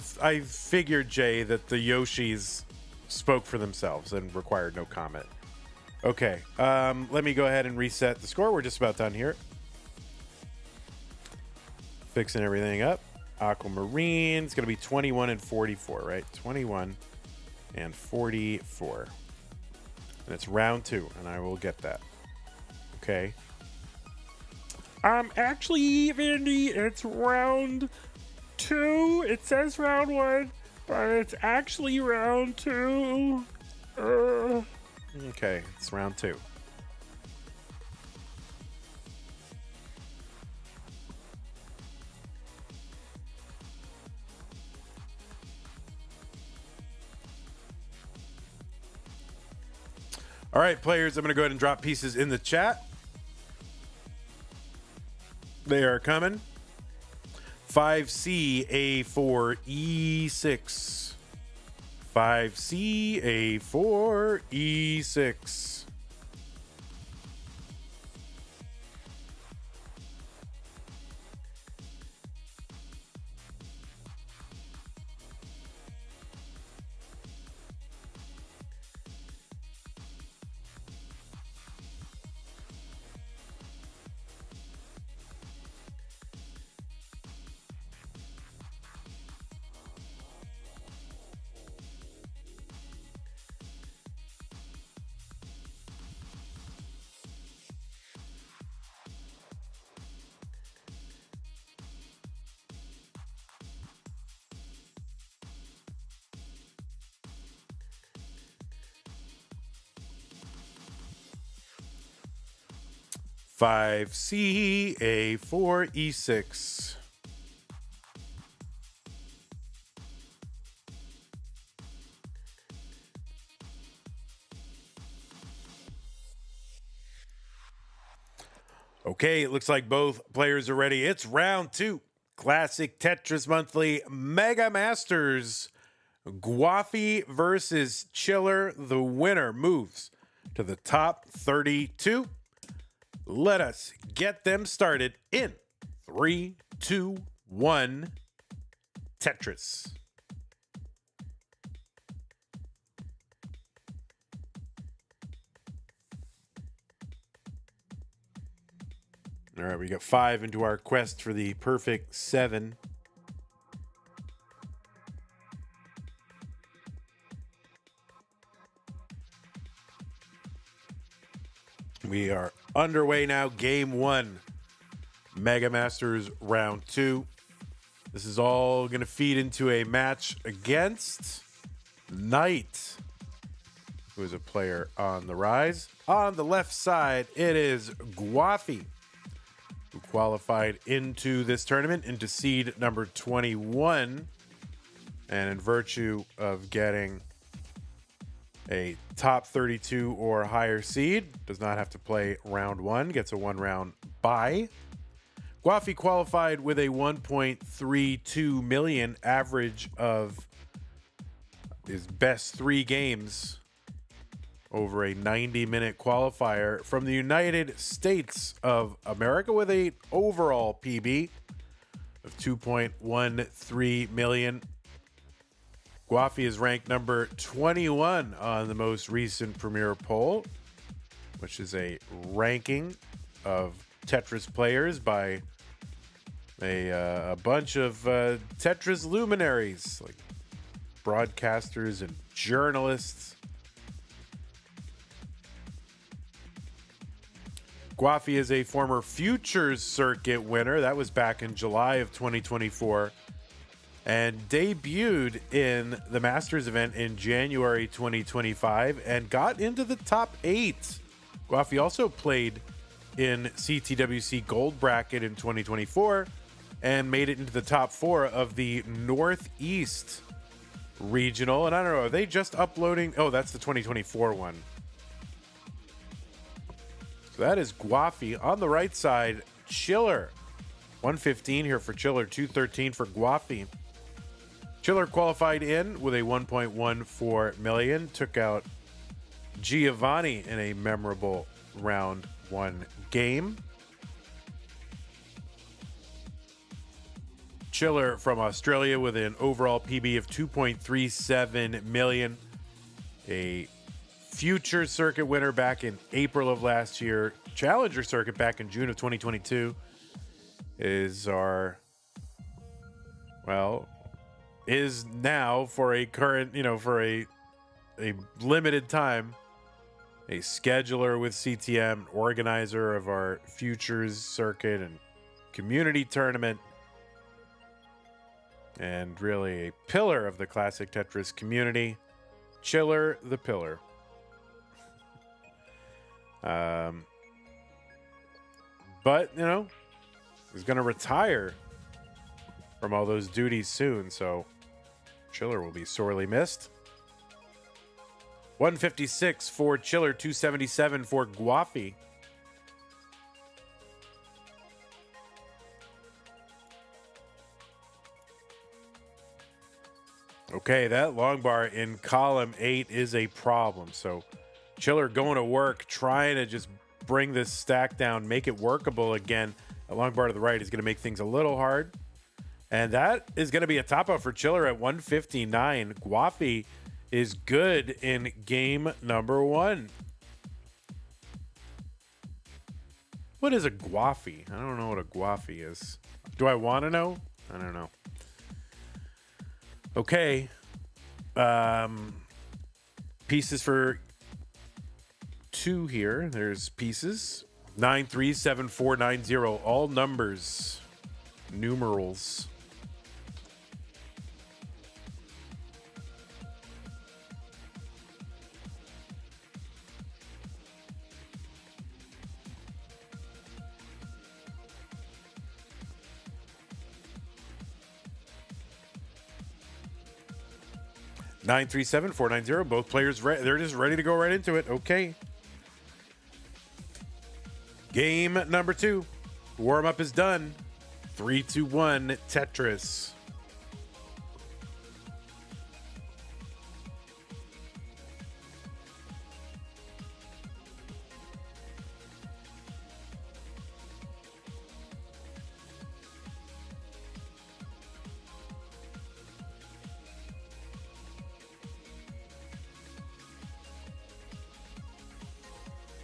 figured, Jay, that the Yoshis spoke for themselves and required no comment. Okay, let me go ahead and reset the score. We're just about done here. Fixing everything up. Aquamarine, it's going to be 21 and 44, right? 21 and 44. And it's round 2, and I will get that. Okay. Actually, Vandy, it's round 2. It says round 1, but it's actually round 2. Okay, it's round 2. All right, players, I'm going to go ahead and drop pieces in the chat. They are coming. 5C, A4, E6. 5C, A4, E6. Five C, A4, E6. Okay, it looks like both players are ready. It's round 2. Classic Tetris Monthly Mega Masters. Gwafey versus Chiller. The winner moves to the top 32. Let us get them started in 3, 2, 1. Tetris. All right, we got 5 into our quest for the perfect 7. We are underway now. Game 1. Mega Masters round 2. This is all going to feed into a match against Knight, who is a player on the rise. On the left side, it is Gwafey, who qualified into this tournament, into seed number 21. And in virtue of getting a top 32 or higher seed, does not have to play round 1, gets a 1-round bye. Gwafey qualified with a 1.32 million average of his best 3 games over a 90-minute qualifier from the United States of America, with a overall PB of 2.13 million. Gwafey is ranked number 21 on the most recent Premier poll, which is a ranking of Tetris players by a bunch of Tetris luminaries, like broadcasters and journalists. Gwafey is a former Futures Circuit winner. That was back in July of 2024. And debuted in the Masters event in January 2025 and got into the top 8. Gwafey also played in CTWC Gold Bracket in 2024 and made it into the top 4 of the Northeast Regional. And I don't know, are they just uploading? Oh, that's the 2024 one. So that is Gwafey. On the right side, Chiller. 115 here for Chiller, 213 for Gwafey. Chiller qualified in with a 1.14 million, took out Giovanni in a memorable round 1 game. Chiller from Australia with an overall PB of 2.37 million. A Future Circuit winner back in April of last year. Challenger Circuit back in June of 2022 is our, well, is now for a current, for a limited time, a scheduler with CTM, organizer of our Futures Circuit and community tournament, and really a pillar of the Classic Tetris community. Chiller the pillar. But, he's going to retire from all those duties soon, so Chiller will be sorely missed. 156 for Chiller, 277 for Gwafey. Okay, that long bar in column 8 is a problem. So Chiller going to work, trying to just bring this stack down, make it workable again. The long bar to the right is going to make things a little hard. And that is going to be a top out for Chiller at 159. Gwafey is good in game number 1. What is a Gwafey? I don't know what a Gwafey is. Do I want to know? I don't know. Okay. Pieces for 2 here. There's pieces. 937490. All numbers. Numerals. Nine three seven four nine zero. Both players they're just ready to go right into it. Okay. Game number 2. Warm up is done. 3, 2, 1. Tetris.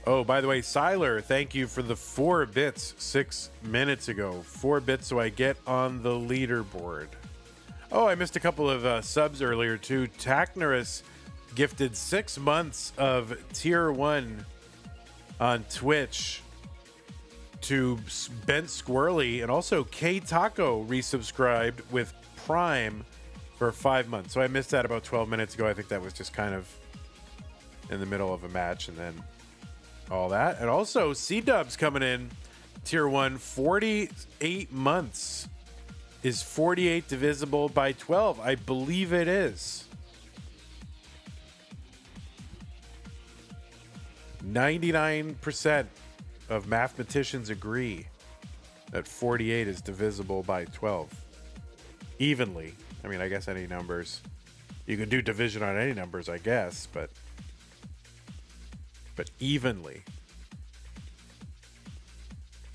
Oh, by the way, Siler, thank you for the 4 bits 6 minutes ago. 4 bits so I get on the leaderboard. Oh, I missed a couple of subs earlier too. Tacnerus gifted 6 months of tier 1 on Twitch to Bent Squirrely, and also K Taco resubscribed with Prime for 5 months. So I missed that about 12 minutes ago. I think that was just kind of in the middle of a match, and then all that. And also C-Dubs coming in tier 1, 48 months. Is 48 divisible by 12? I believe it is. 99% of mathematicians agree that 48 is divisible by 12 evenly. I mean, I guess any numbers, you can do division on any numbers, I guess, but evenly,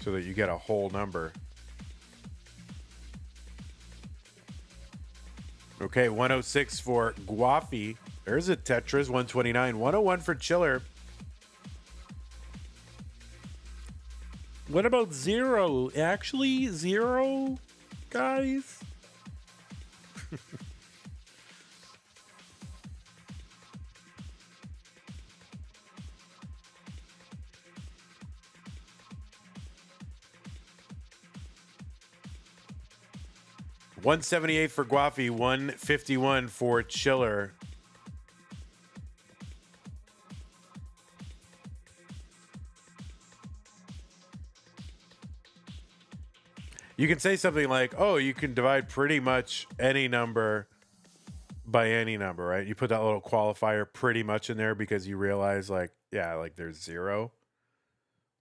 so that you get a whole number. Okay, 106 for Gwafey. There's a Tetris. 129. 101 for Chiller. What about 0? Actually, 0, guys? $178 for Gwafey, $151 for Chiller. You can say something like, oh, you can divide pretty much any number by any number, right? You put that little qualifier pretty much in there because you realize, like, yeah, like there's 0.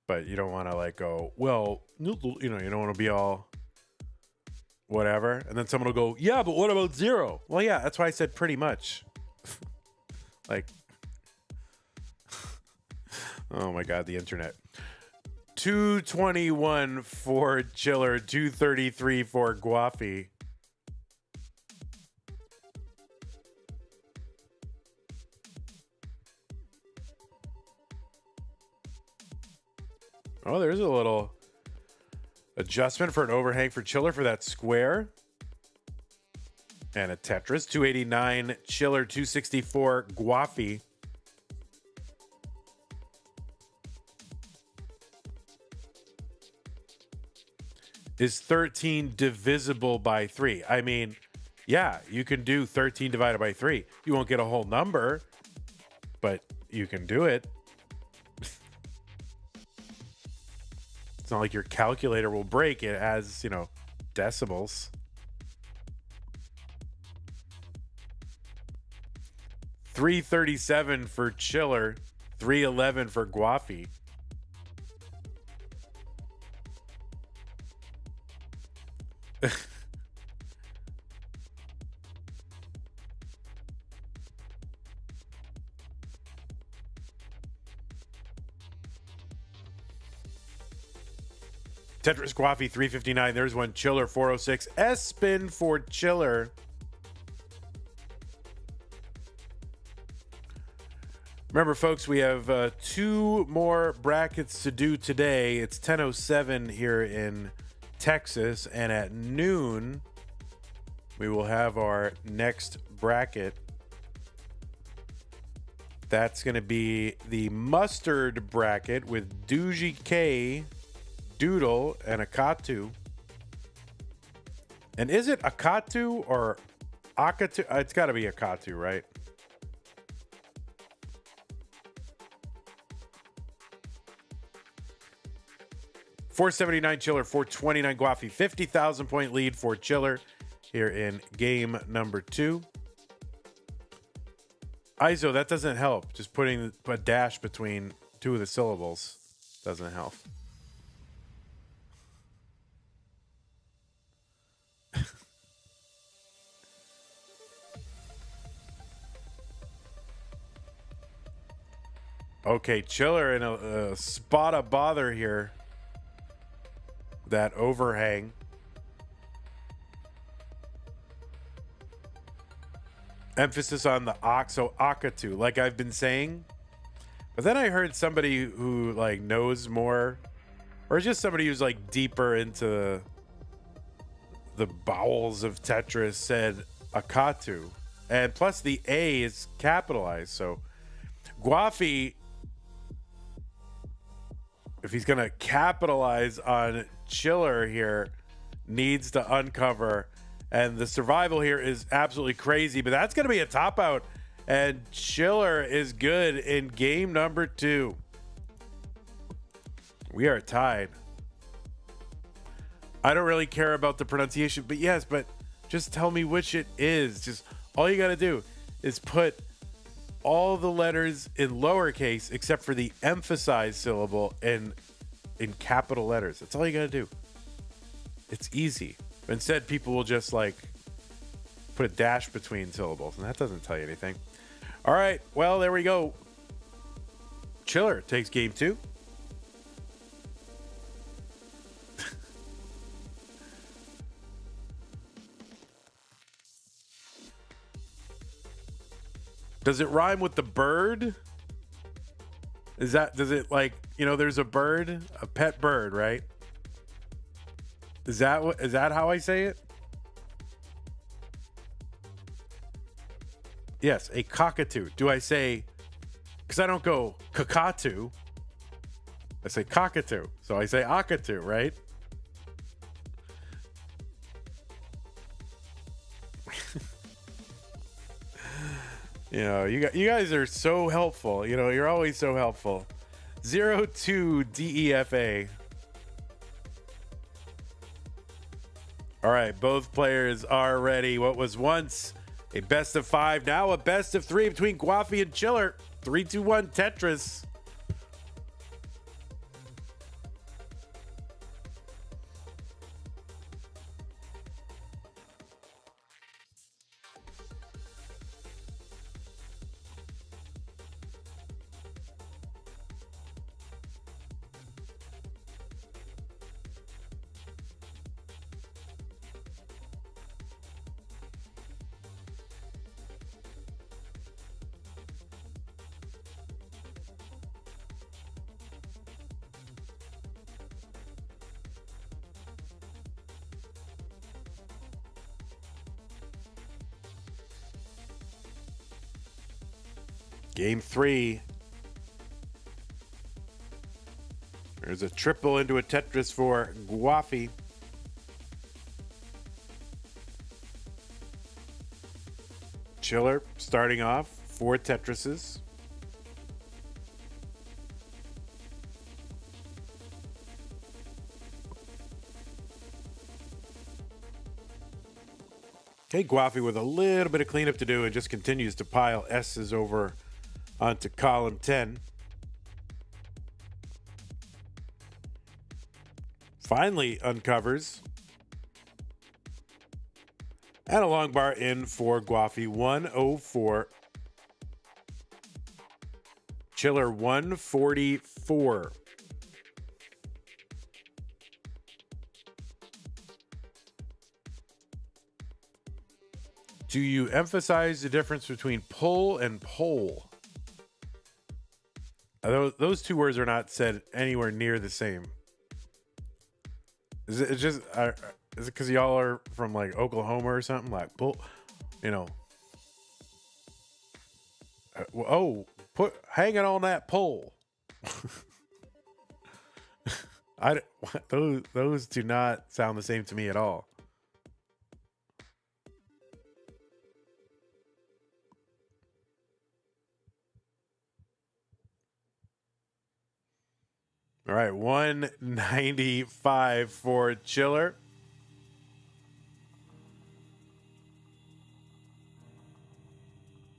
But you don't want to, like, go, well, you know, you don't want to be all whatever, and then someone will go, yeah, but what about 0? Well, yeah, that's why I said pretty much. Like, oh my god, the internet. 221 for Chiller, 233 for Gwafey. Oh, there's a little adjustment for an overhang for Chiller for that square. And a Tetris. 289 Chiller, 264 Gwafey. Is 13 divisible by 3? I mean, yeah, you can do 13 divided by 3. You won't get a whole number, but you can do it. It's not like your calculator will break. It has, you know, decimals. 337 for Chiller, 311 for Gwafey. Tetris Gwafey 359. There's one. Chiller 406. S spin for Chiller. Remember, folks, we have 2 more brackets to do today. It's 10:07 here in Texas, and at noon, we will have our next bracket. That's going to be the mustard bracket with Doogie K, Doodle, and Akatu. And is it Akatu or Akatu? It's got to be Akatu, right? $479 Chiller, $429 Gwafey. 50,000 point lead for Chiller here in game number 2. ISO, that doesn't help. Just putting a dash between 2 of the syllables doesn't help. Okay, Chiller in a spot of bother here. That overhang. Emphasis on the so Akatu, like I've been saying. But then I heard somebody who like knows more, or just somebody who's like deeper into the bowels of Tetris said Akatu. And plus the A is capitalized. So Gwafey, if he's gonna capitalize on Chiller here, needs to uncover, and the survival here is absolutely crazy, but that's gonna be a top out, and Chiller is good in game number 2. We are tied. I don't really care about the pronunciation, but yes, but just tell me which it is. Just all you gotta do is put all the letters in lowercase except for the emphasized syllable in capital letters. That's all you gotta do. It's easy. Instead, people will just like put a dash between syllables, and that doesn't tell you anything. All right, well, there we go. Chiller takes game 2. Does it rhyme with the bird? Does it like, you know, there's a bird, a pet bird, right? Is that how I say it? Yes, a cockatoo. Do I say, because I don't go cockatoo, I say cockatoo. So I say akatu, right? You know, you guys are so helpful. You know, you're always so helpful. 02 DEFA. All right, both players are ready. What was once a best of 5, now a best of 3 between Gwafey and Chiller. 3, 2, 1, Tetris. Game 3. There's a triple into a Tetris for Gwafey. Chiller starting off 4 Tetrises. Okay, Gwafey with a little bit of cleanup to do and just continues to pile S's over onto column 10. Finally uncovers. And a long bar in for Gwafey, 104. Chiller, 144. Do you emphasize the difference between pull and pole? Those two words are not said anywhere near the same. Is it just is it because y'all are from like Oklahoma or something? Like pull, you know. Put hang it on that pole. Those do not sound the same to me at all. All right, 195 for Chiller.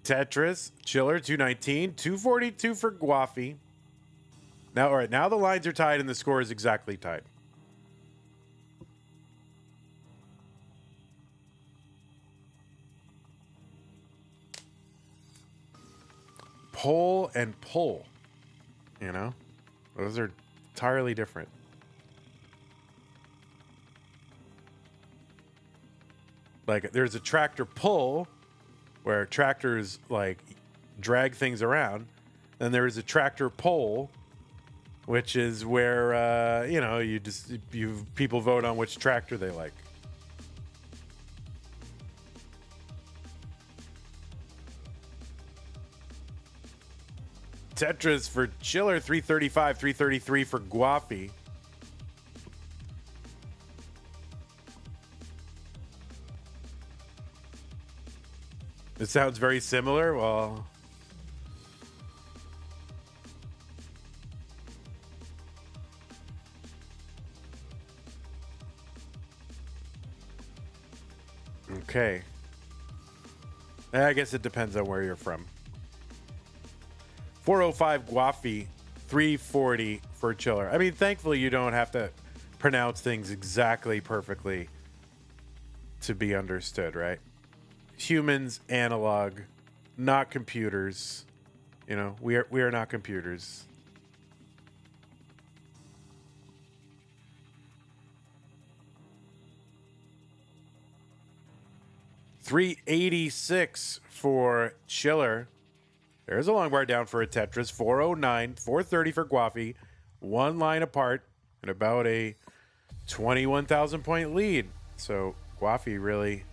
Tetris, Chiller, 219, 242 for Gwafey. Now, all right, now the lines are tied and the score is exactly tied. Pull and pull, you know, those are entirely different. Like there's a tractor pull where tractors like drag things around. Then there is a tractor pull, which is where, you know, people vote on which tractor they like. Tetris for Chiller, 335, 333 for Gwafey. It sounds very similar. Well, okay. I guess it depends on where you're from. 405 Gwafey, 340 for Chiller. I mean, thankfully you don't have to pronounce things exactly perfectly to be understood, right? Humans, analog, not computers. You know, we are not computers. $386 for Chiller. There's a long bar down for a Tetris. 409, 430 for Gwafey. One line apart and about a 21,000 point lead. So Gwafey really,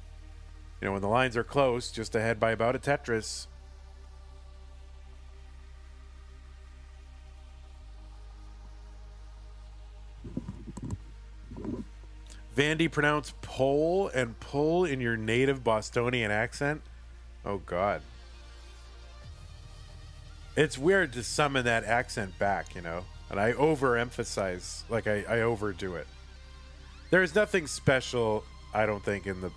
you know, when the lines are close, just ahead by about a Tetris. Vandy pronounced pole and pull in your native Bostonian accent. Oh, God. It's weird to summon that accent back, you know, and I overemphasize, like I overdo it. There's nothing special, I don't think, in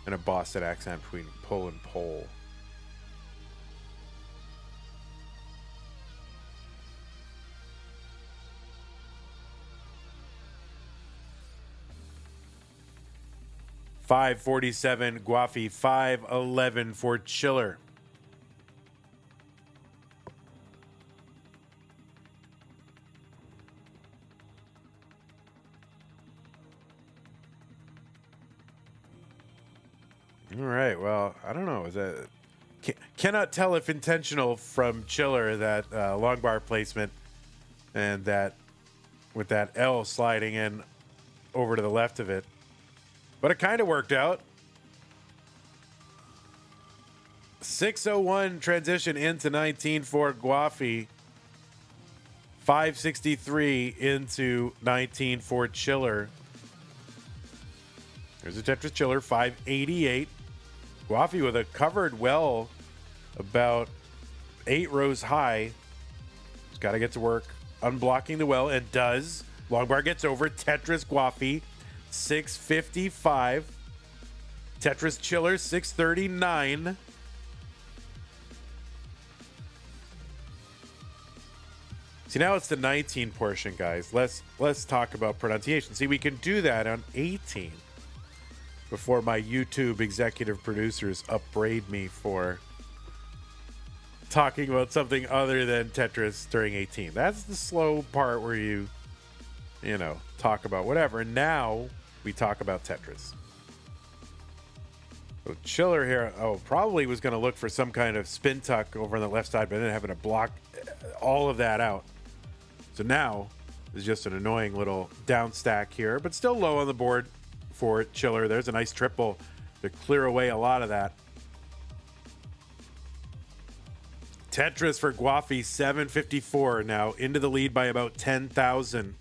a Boston accent between pull and pole. $547 Gwafey, $511 for Chiller. All right. Well, I don't know. Is that cannot tell if intentional from Chiller, that long bar placement, and that with that L sliding in over to the left of it, but it kind of worked out. 601 transition into 19 for Gwafey. 563 into 19 for Chiller. There's a Tetris Chiller, 588. Gwafey with a covered well about 8 rows high. He's got to get to work unblocking the well, and does. Long bar gets over. Tetris Gwafey, 655. Tetris Chiller, 639. See, now it's the 19 portion, guys. Let's talk about pronunciation. See, we can do that on 18 before my YouTube executive producers upbraid me for talking about something other than Tetris during 18. That's the slow part where you know, talk about whatever. And now we talk about Tetris. So Chiller here, probably was going to look for some kind of spin tuck over on the left side, but then having to block all of that out. So now is just an annoying little down stack here, but still low on the board for Chiller. There's a nice triple to clear away a lot of that. Tetris for Gwafey, 754 now, into the lead by about 10,000.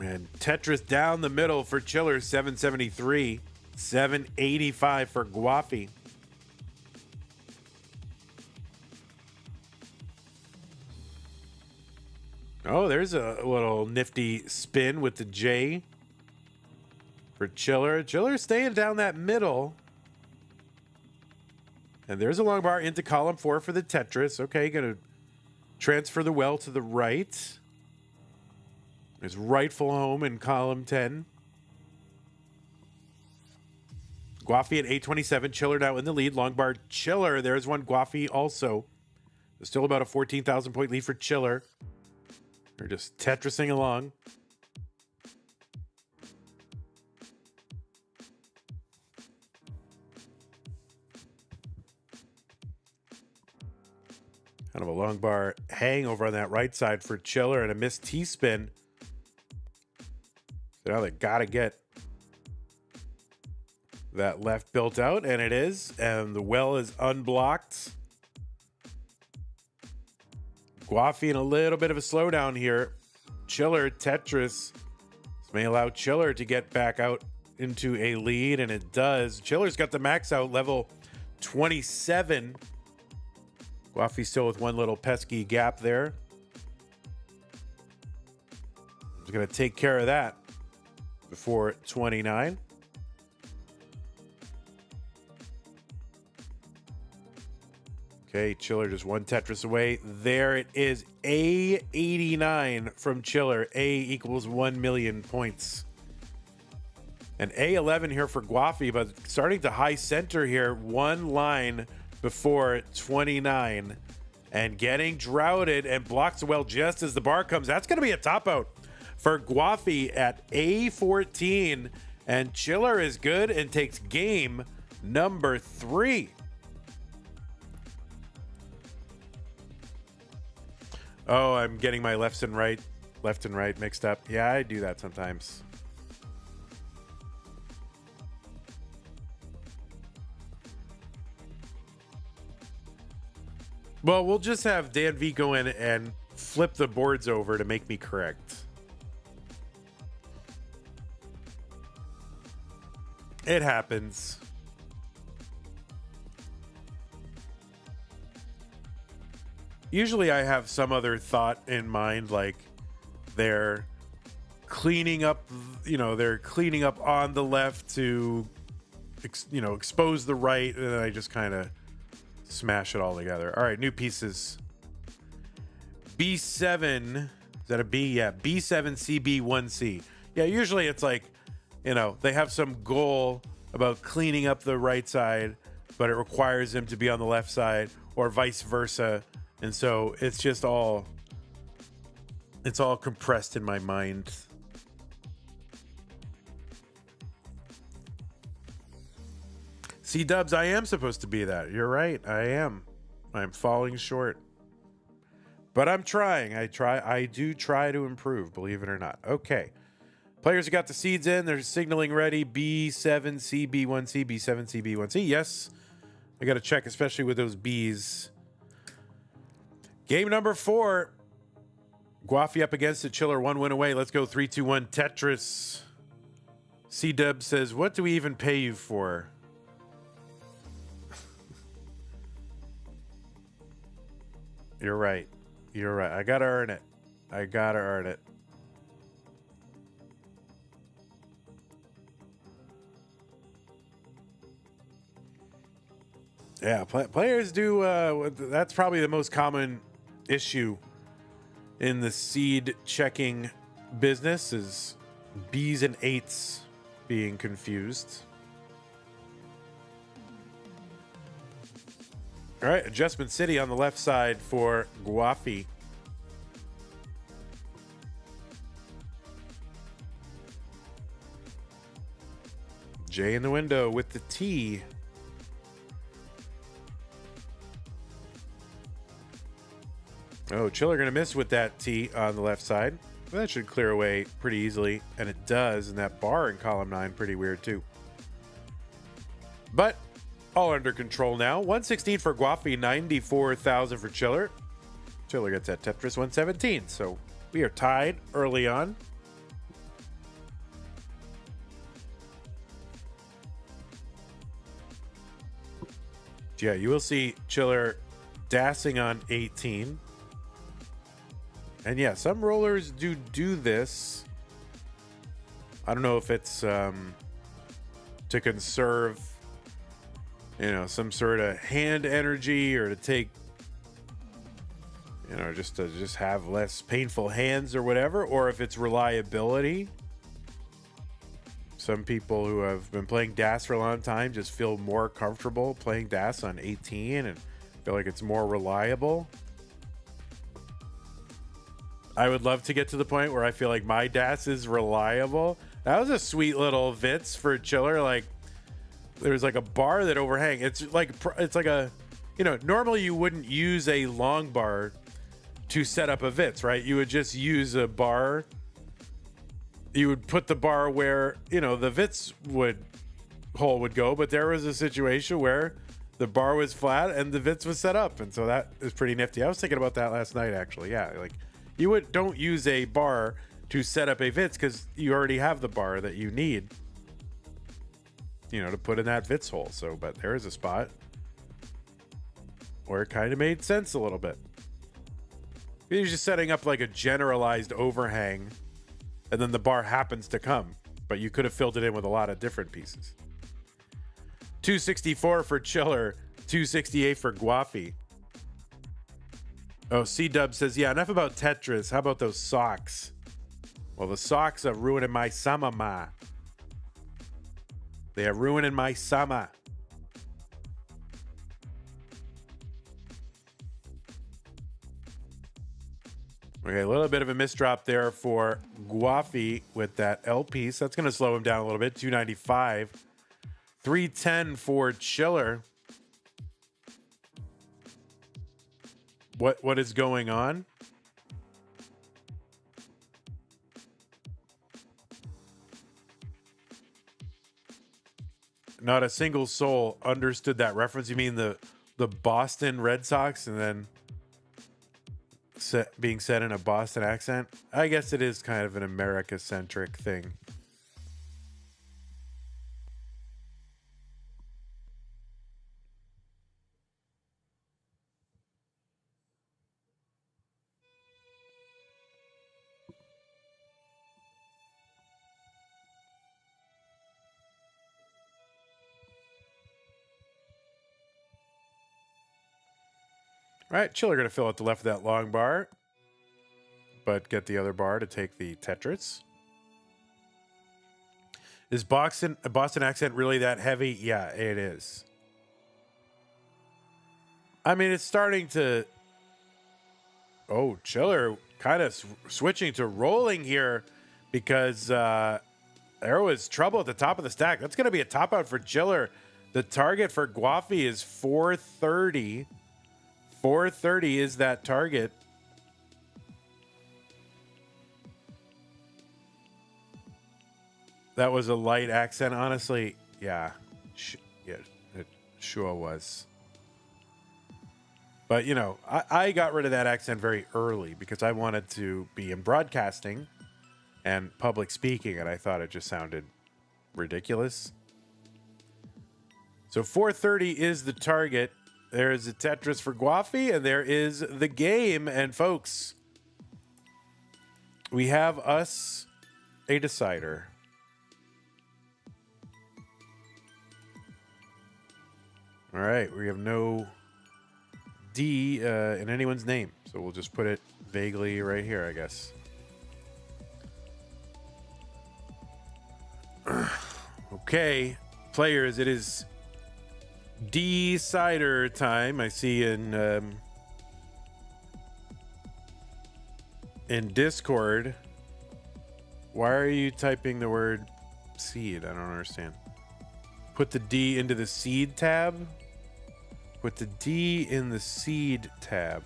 And Tetris down the middle for Chiller, 773. 785 for Gwafey. Oh, there's a little nifty spin with the J for Chiller. Chiller staying down that middle. And there's a long bar into column 4 for the Tetris. Okay, gonna transfer the well to the right. His rightful home in column 10. Gwafey at 827. Chiller now in the lead. Long bar Chiller. There's one Gwafey also. There's still about a 14,000 point lead for Chiller. They're just Tetrising along. Kind of a long bar hang over on that right side for Chiller and a missed T-spin. So now they got to get that left built out, and it is. And the well is unblocked. Gwafey in a little bit of a slowdown here. Chiller, Tetris. This may allow Chiller to get back out into a lead, and it does. Chiller's got the max out, level 27. Gwafey still with one little pesky gap there. He's going to take care of that before 29. Okay, Chiller just one Tetris away. There it is. A89 from Chiller. A equals 1 million points. And A11 here for Gwafey, but starting to high center here. One line before 29. And getting droughted and blocks well just as the bar comes. That's going to be a top out for Gwafey at A14. And Chiller is good and takes game number 3. Oh, I'm getting my left and right mixed up. Yeah, I do that sometimes. Well, we'll just have Dan V go in and flip the boards over to make me correct. It happens. Usually I have some other thought in mind, like they're cleaning up, they're cleaning up on the left to, expose the right, and then I just kind of smash it all together. All right, new pieces. B7, is that a B? Yeah, B7, CB, 1C. Yeah, usually it's like, they have some goal about cleaning up the right side, but it requires them to be on the left side, or vice versa. And so it's just all compressed in my mind. C-dubs, I am supposed to be that. You're right. I am. I'm falling short. But I'm trying. I do try to improve, believe it or not. Okay. Players have got the seeds in. They're signaling ready. B7, CB1C, B7, CB1C. Yes. I got to check, especially with those Bs. Game number 4. Gwafey up against it. Chiller 1 win away. Let's go 3, 2, 1. Tetris. C-dub says, what do we even pay you for? You're right. You're right. I got to earn it. I got to earn it. Yeah, players do. That's probably the most common issue in the seed checking business is B's and 8s being confused. All right, Adjustment City on the left side for Gwafey. J in the window with the T. Oh, Chiller gonna miss with that T on the left side. Well, that should clear away pretty easily, and it does. And that bar in column 9, pretty weird too. But all under control now. 116 for Gwafey, 94,000 for Chiller. Chiller gets that Tetris 117. So we are tied early on. Yeah, you will see Chiller dassing on 18. And yeah, some rollers do this. I don't know if it's to conserve, you know, some sort of hand energy, or to take, you know, just to have less painful hands or whatever, or if it's reliability. Some people who have been playing DAS for a long time just feel more comfortable playing DAS on 18 and feel like it's more reliable. I would love to get to the point where I feel like my DAS is reliable. That was a sweet little Vitz for Chiller. Like, there's like a bar that overhang. It's like a, you know, normally you wouldn't use a long bar to set up a Vitz, right? You would just use a bar. You would put the bar where, you know, the Vitz hole would go, but there was a situation where the bar was flat and the Vitz was set up, and so that is pretty nifty. I was thinking about that last night, actually. Yeah, like don't use a bar to set up a Vitz because you already have the bar that you need, you know, to put in that Vitz hole. So, but there is a spot where it kind of made sense a little bit. You're just setting up like a generalized overhang, and then the bar happens to come, but you could have filled it in with a lot of different pieces. 264 for Chiller, 268 for Gwafey. Oh, C-Dub says, yeah, enough about Tetris. How about those socks? Well, the socks are ruining my summer, ma. They are ruining my summer. Okay, a little bit of a misdrop there for Gwafey with that L piece. That's going to slow him down a little bit. 295. 310 for Chiller. What is going on? Not a single soul understood that reference. You mean the Boston Red Sox, and then being said in a Boston accent? I guess it is kind of an America-centric thing. All right, Chiller going to fill out the left of that long bar, but get the other bar to take the Tetris. Is Boston accent really that heavy? Yeah, it is. I mean, it's starting to... Oh, Chiller kind of switching to rolling here because there was trouble at the top of the stack. That's going to be a top out for Chiller. The target for Gwafey is 430. 430 is that target. That was a light accent, honestly. Yeah, yeah, it sure was. But, you know, I got rid of that accent very early because I wanted to be in broadcasting and public speaking, and I thought it just sounded ridiculous. So 430 is the target. There is a Tetris for Gwafey, and there is the game. And folks, we have us a decider. All right, we have no D in anyone's name, so we'll just put it vaguely right here, I guess. Okay, players, it is decider time. I see in Discord. Why are you typing the word seed? I don't understand. Put the D into the seed tab. Put the D in the seed tab.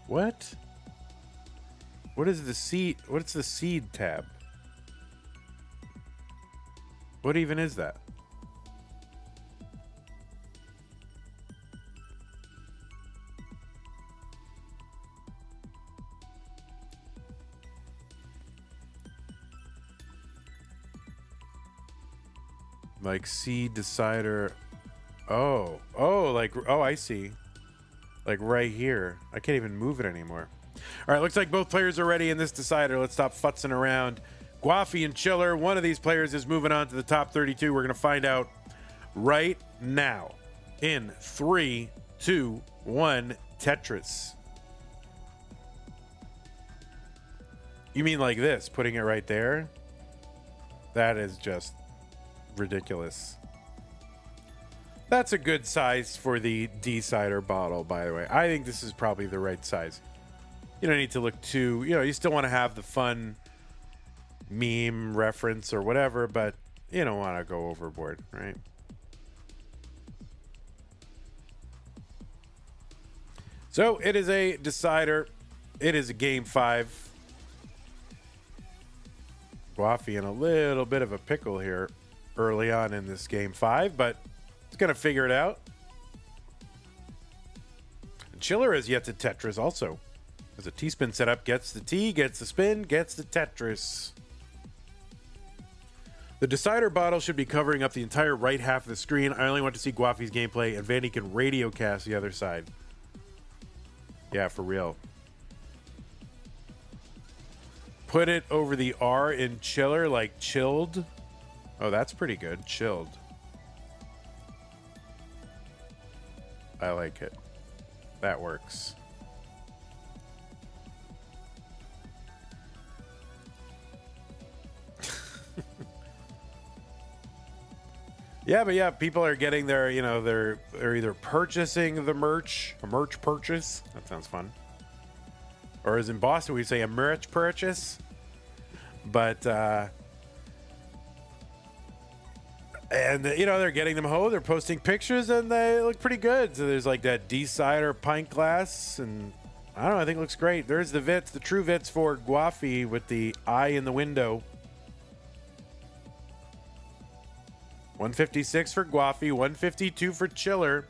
What? What is the seed? What's the seed tab? What even is that? Like seed decider. Oh, like, oh, I see. Like right here. I can't even move it anymore. All right, looks like both players are ready in this decider. Let's stop futzing around. Gwafey and Chiller, one of these players is moving on to the top 32. We're going to find out right now in 3, 2, 1, Tetris. You mean like this, putting it right there? That is just ridiculous. That's a good size for the decider bottle, by the way. I think this is probably the right size. You don't need to look too, you still want to have the fun meme reference or whatever, but you don't want to go overboard, right? So it is a decider. It is a game 5. Gwafey in a little bit of a pickle here early on in this game 5, but he's going to figure it out. And Chiller has yet to Tetris also. As a T-spin setup, gets the T, gets the spin, gets the Tetris. The decider bottle should be covering up the entire right half of the screen. I only want to see Gwafey's gameplay, and Vanny can radio cast the other side. Yeah, for real. Put it over the R in Chiller, like chilled. Oh, that's pretty good. Chilled. I like it. That works. Yeah, but yeah, people are getting their, they're either purchasing the merch, a merch purchase. That sounds fun. Or as in Boston, we say a merch purchase. But, and, they're getting them home. They're posting pictures, and they look pretty good. So there's like that decider pint glass, and I don't know, I think it looks great. There's the Vits, the true Vits for Gwafey with the eye in the window. 156 for Gwafey, 152 for Chiller.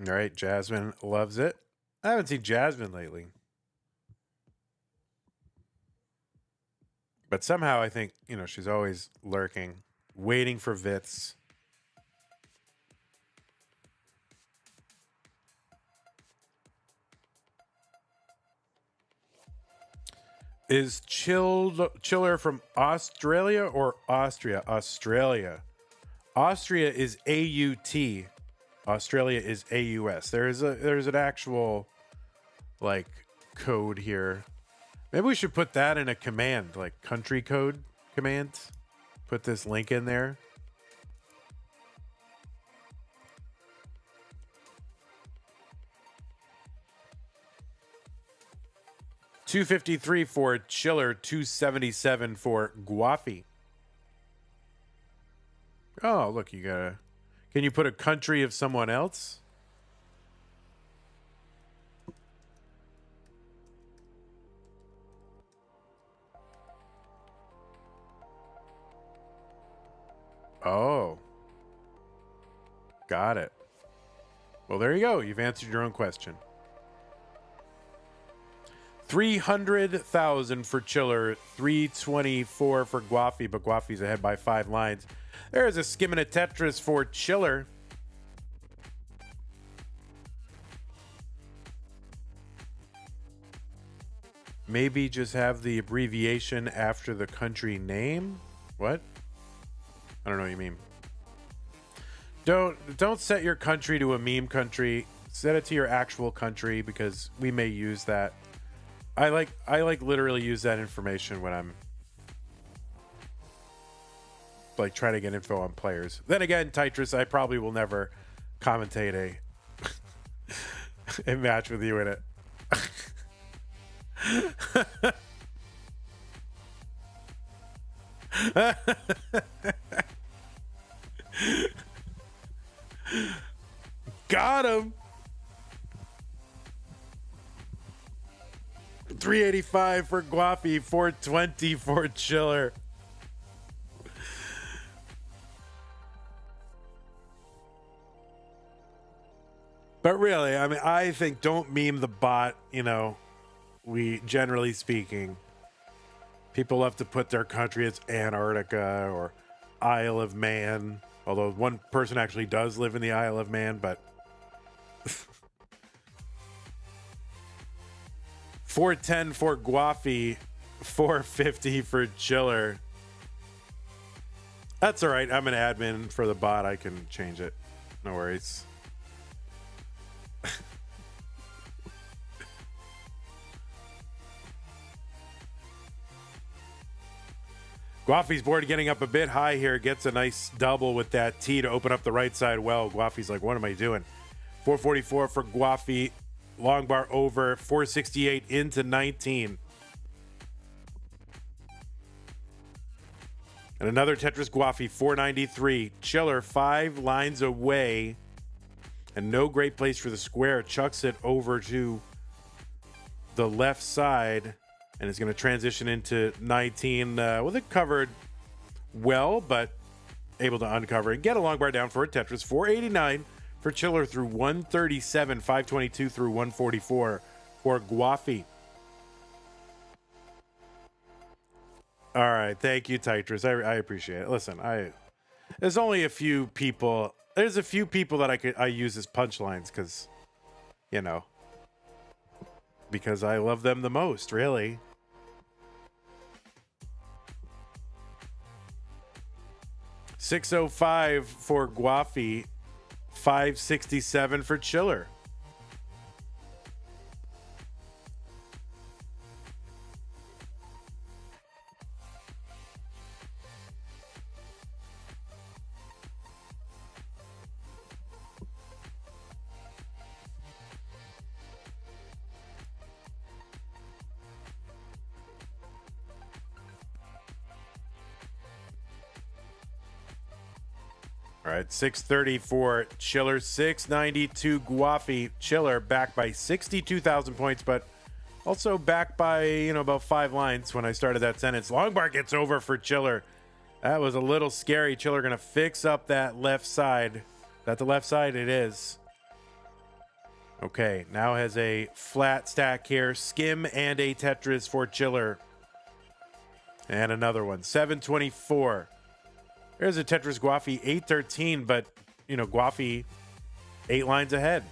All right, Jasmine loves it. I haven't seen Jasmine lately. But somehow I think, she's always lurking, waiting for Vits. Is Chiller from Australia or Austria? Australia. Austria is AUT. Australia is AUS. There's an actual like code here. Maybe we should put that in a command, like country code command. Put this link in there. $253 for Chiller, $277 for Gwafey. Oh, look, you gotta. Can you put a country of someone else? Oh. Got it. Well, there you go. You've answered your own question. 300,000 for Chiller, 324 for Gwafey, but Gwafey's ahead by 5 lines. There's a skimming a Tetris for Chiller. Maybe just have the abbreviation after the country name? What? I don't know what you mean. Don't set your country to a meme country. Set it to your actual country because we may use that. I like literally use that information when I'm like trying to get info on players. Then again, Tetris, I probably will never commentate a match with you in it. Got him. 385 for Gwafey, 420 for Chiller. But really, I mean, I think don't meme the bot, you know, we generally speaking, people love to put their country as Antarctica or Isle of Man, although one person actually does live in the Isle of Man, but 410 for Gwafey, 450 for Chiller. That's all right. I'm an admin for the bot. I can change it. No worries. Gwafey's board getting up a bit high here. Gets a nice double with that T to open up the right side well. Gwafey's like, what am I doing? 444 for Gwafey. Long bar over. 468 into 19. And another Tetris Gwafey, 493. Chiller 5 lines away. And no great place for the square. Chucks it over to the left side. And it's going to transition into 19 with it covered well, but able to uncover and get a long bar down for a Tetris. 489 for Chiller through 137, 522 through 144 for Gwafey. All right, thank you, Tetris. I appreciate it. Listen, there's only a few people. There's a few people that I use as punchlines because, you know, because I love them the most, really. $605 for Gwafey, $567 for Chiller. All right, 630 for Chiller, 692 Gwafey. Chiller back by 62,000 points, but also back by, you know, about 5 lines when I started that sentence. Long bar gets over for Chiller. That was a little scary. Chiller going to fix up that left side. That the left side it is. Okay, now has a flat stack here. Skim and a Tetris for Chiller. And another one, 724. There's a Tetris Gwafey, 813, but, you know, Gwafey 8 lines ahead.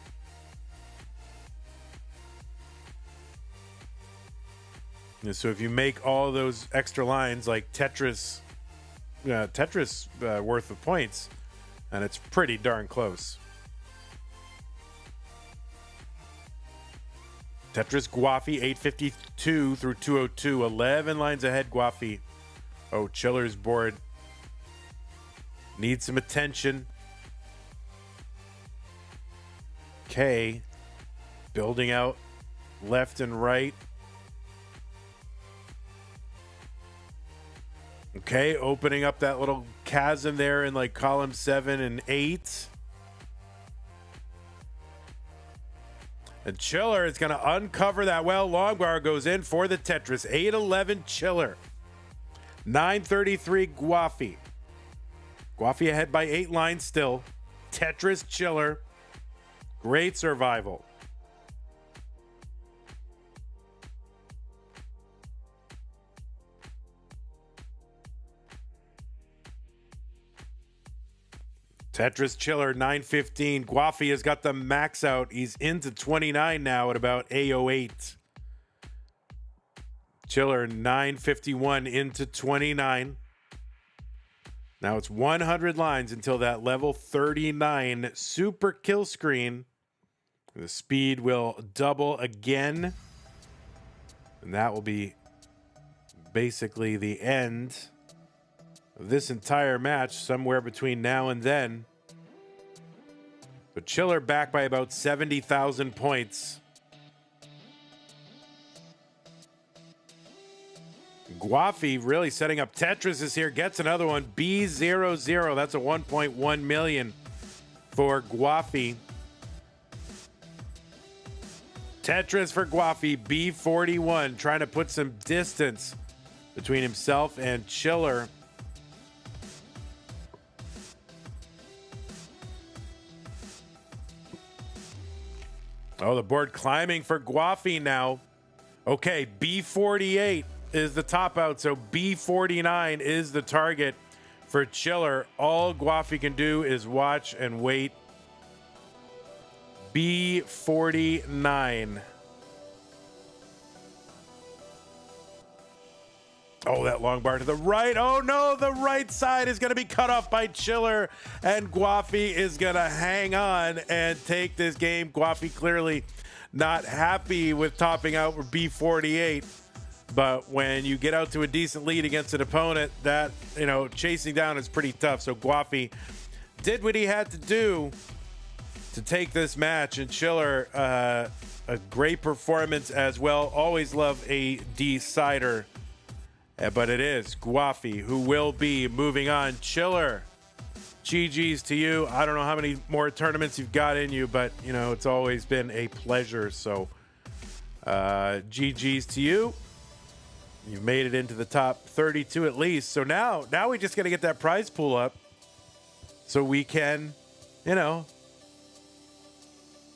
And so if you make all those extra lines like Tetris worth of points, and it's pretty darn close. Tetris Gwafey, 852 through 202, 11 lines ahead, Gwafey. Oh, Chiller's board needs some attention. K building out left and right. Okay, opening up that little chasm there in like column 7 and 8. And Chiller is going to uncover that well. Long bar goes in for the Tetris. 811 Chiller. 933 Gwafey. Gwafey ahead by 8 lines still. Tetris Chiller. Great survival. Tetris Chiller 915. Gwafey has got the max out. He's into 29 now at about 808. Chiller 951 into 29. Now it's 100 lines until that level 39 super kill screen. The speed will double again. And that will be basically the end of this entire match somewhere between now and then. But Chiller back by about 70,000 points. Gwafey really setting up. Tetris is here, gets another one. B00. That's a 1.1 million for Gwafey. Tetris for Gwafey, B41, trying to put some distance between himself and Chiller. Oh, the board climbing for Gwafey now. Okay, B48 is the top out, so B49 is the target for Chiller. All Gwafey can do is watch and wait. B49. Oh, that long bar to the right. Oh, no, the right side is going to be cut off by Chiller, and Gwafey is going to hang on and take this game. Gwafey clearly not happy with topping out for B48, but when you get out to a decent lead against an opponent, that, you know, chasing down is pretty tough. So Gwafey did what he had to do to take this match, and Chiller, a great performance as well. Always love a decider. But it is Gwafey who will be moving on. Chiller, GG's to you. I don't know how many more tournaments you've got in you, but, you know, it's always been a pleasure. So GG's to you. You've made it into the top 32 at least. So now we just got to get that prize pool up so we can, you know,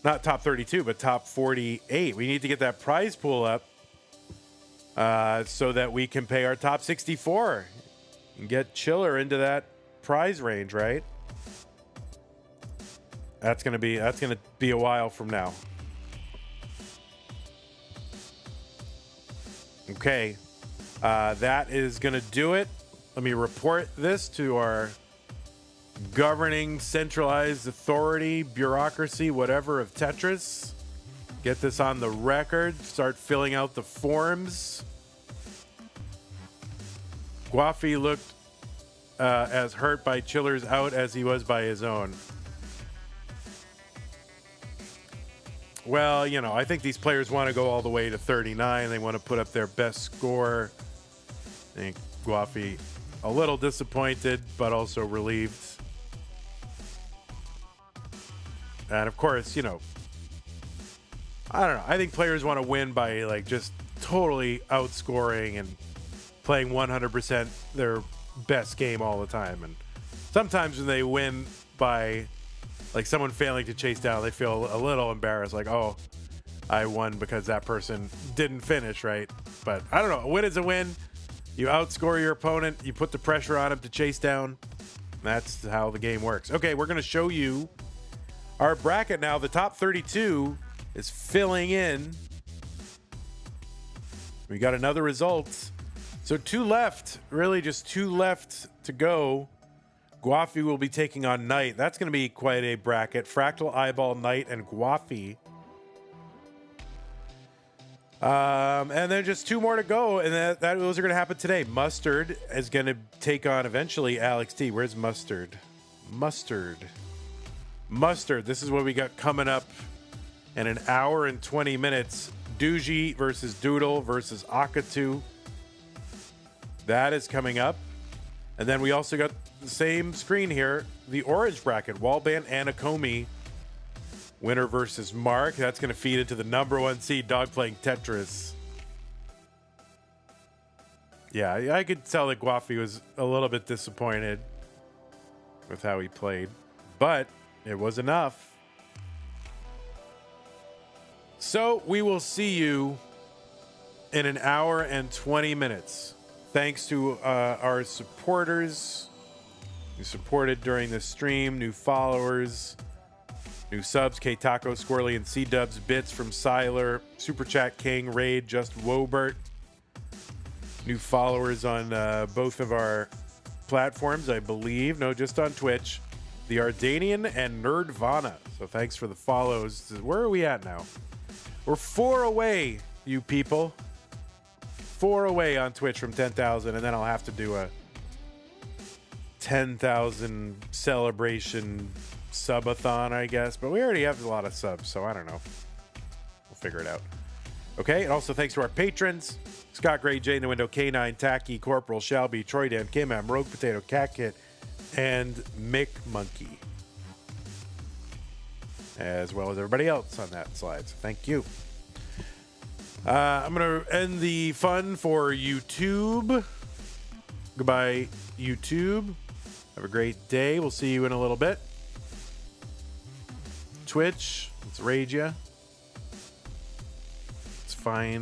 not top 32, but top 48. We need to get that prize pool up so that we can pay our top 64 and get Chiller into that prize range, right? That's gonna be a while from now. Okay, that is gonna do it. Let me report this to our governing centralized authority, bureaucracy, whatever of Tetris. Get this on the record. Start filling out the forms. Gwafey looked as hurt by Chiller's out as he was by his own. Well, you know, I think these players want to go all the way to 39. They want to put up their best score. I think Gwafey a little disappointed, but also relieved. And of course, you know, I don't know. I think players want to win by like just totally outscoring and playing 100% their best game all the time. And sometimes when they win by like someone failing to chase down, they feel a little embarrassed, like, oh, I won because that person didn't finish, right? But I don't know. A win is a win. You outscore your opponent. You put the pressure on him to chase down. That's how the game works. Okay, we're going to show you our bracket now. The top 32 is filling in. We got another result. So two left, really just two left to go. Gwafey will be taking on Knight. That's going to be quite a bracket. Fractal, Eyeball, Knight, and Gwafey. And then just two more to go, and those are going to happen today. Mustard is going to take on eventually Alex T. Where's Mustard? Mustard. This is what we got coming up in an hour and 20 minutes. Doogie versus Doodle versus Akatu. That is coming up. And then we also got the same screen here, the orange bracket, Wallband, Anakomi, winner versus Mark. That's going to feed into the number one seed, Dog playing Tetris. Yeah, I could tell that Gwafey was a little bit disappointed with how he played, but it was enough. So we will see you in an hour and 20 minutes. Thanks to our supporters who supported during the stream, new followers, new subs, K-Taco, Squirrely, and C-Dubs, Bits from Siler, Super Chat King, Raid, Just Wobert. New followers on both of our platforms, I believe. No, just on Twitch. The Ardanian and Nerdvana. So thanks for the follows. Where are we at now? We're 4 away, you people. 4 away on Twitch from 10,000, and then I'll have to do a 10,000 celebration subathon, I guess. But we already have a lot of subs, so I don't know. We'll figure it out. Okay, and also thanks to our patrons. Scott Gray, Jay in the Window, K9, Tacky, Corporal, Shelby, Troy Dan, Kim M, Rogue Potato, Cat Kit, and Mick Monkey. As well as everybody else on that slide. So thank you. I'm going to end the fun for YouTube. Goodbye, YouTube. Have a great day. We'll see you in a little bit. Twitch, let's raid ya. It's fine.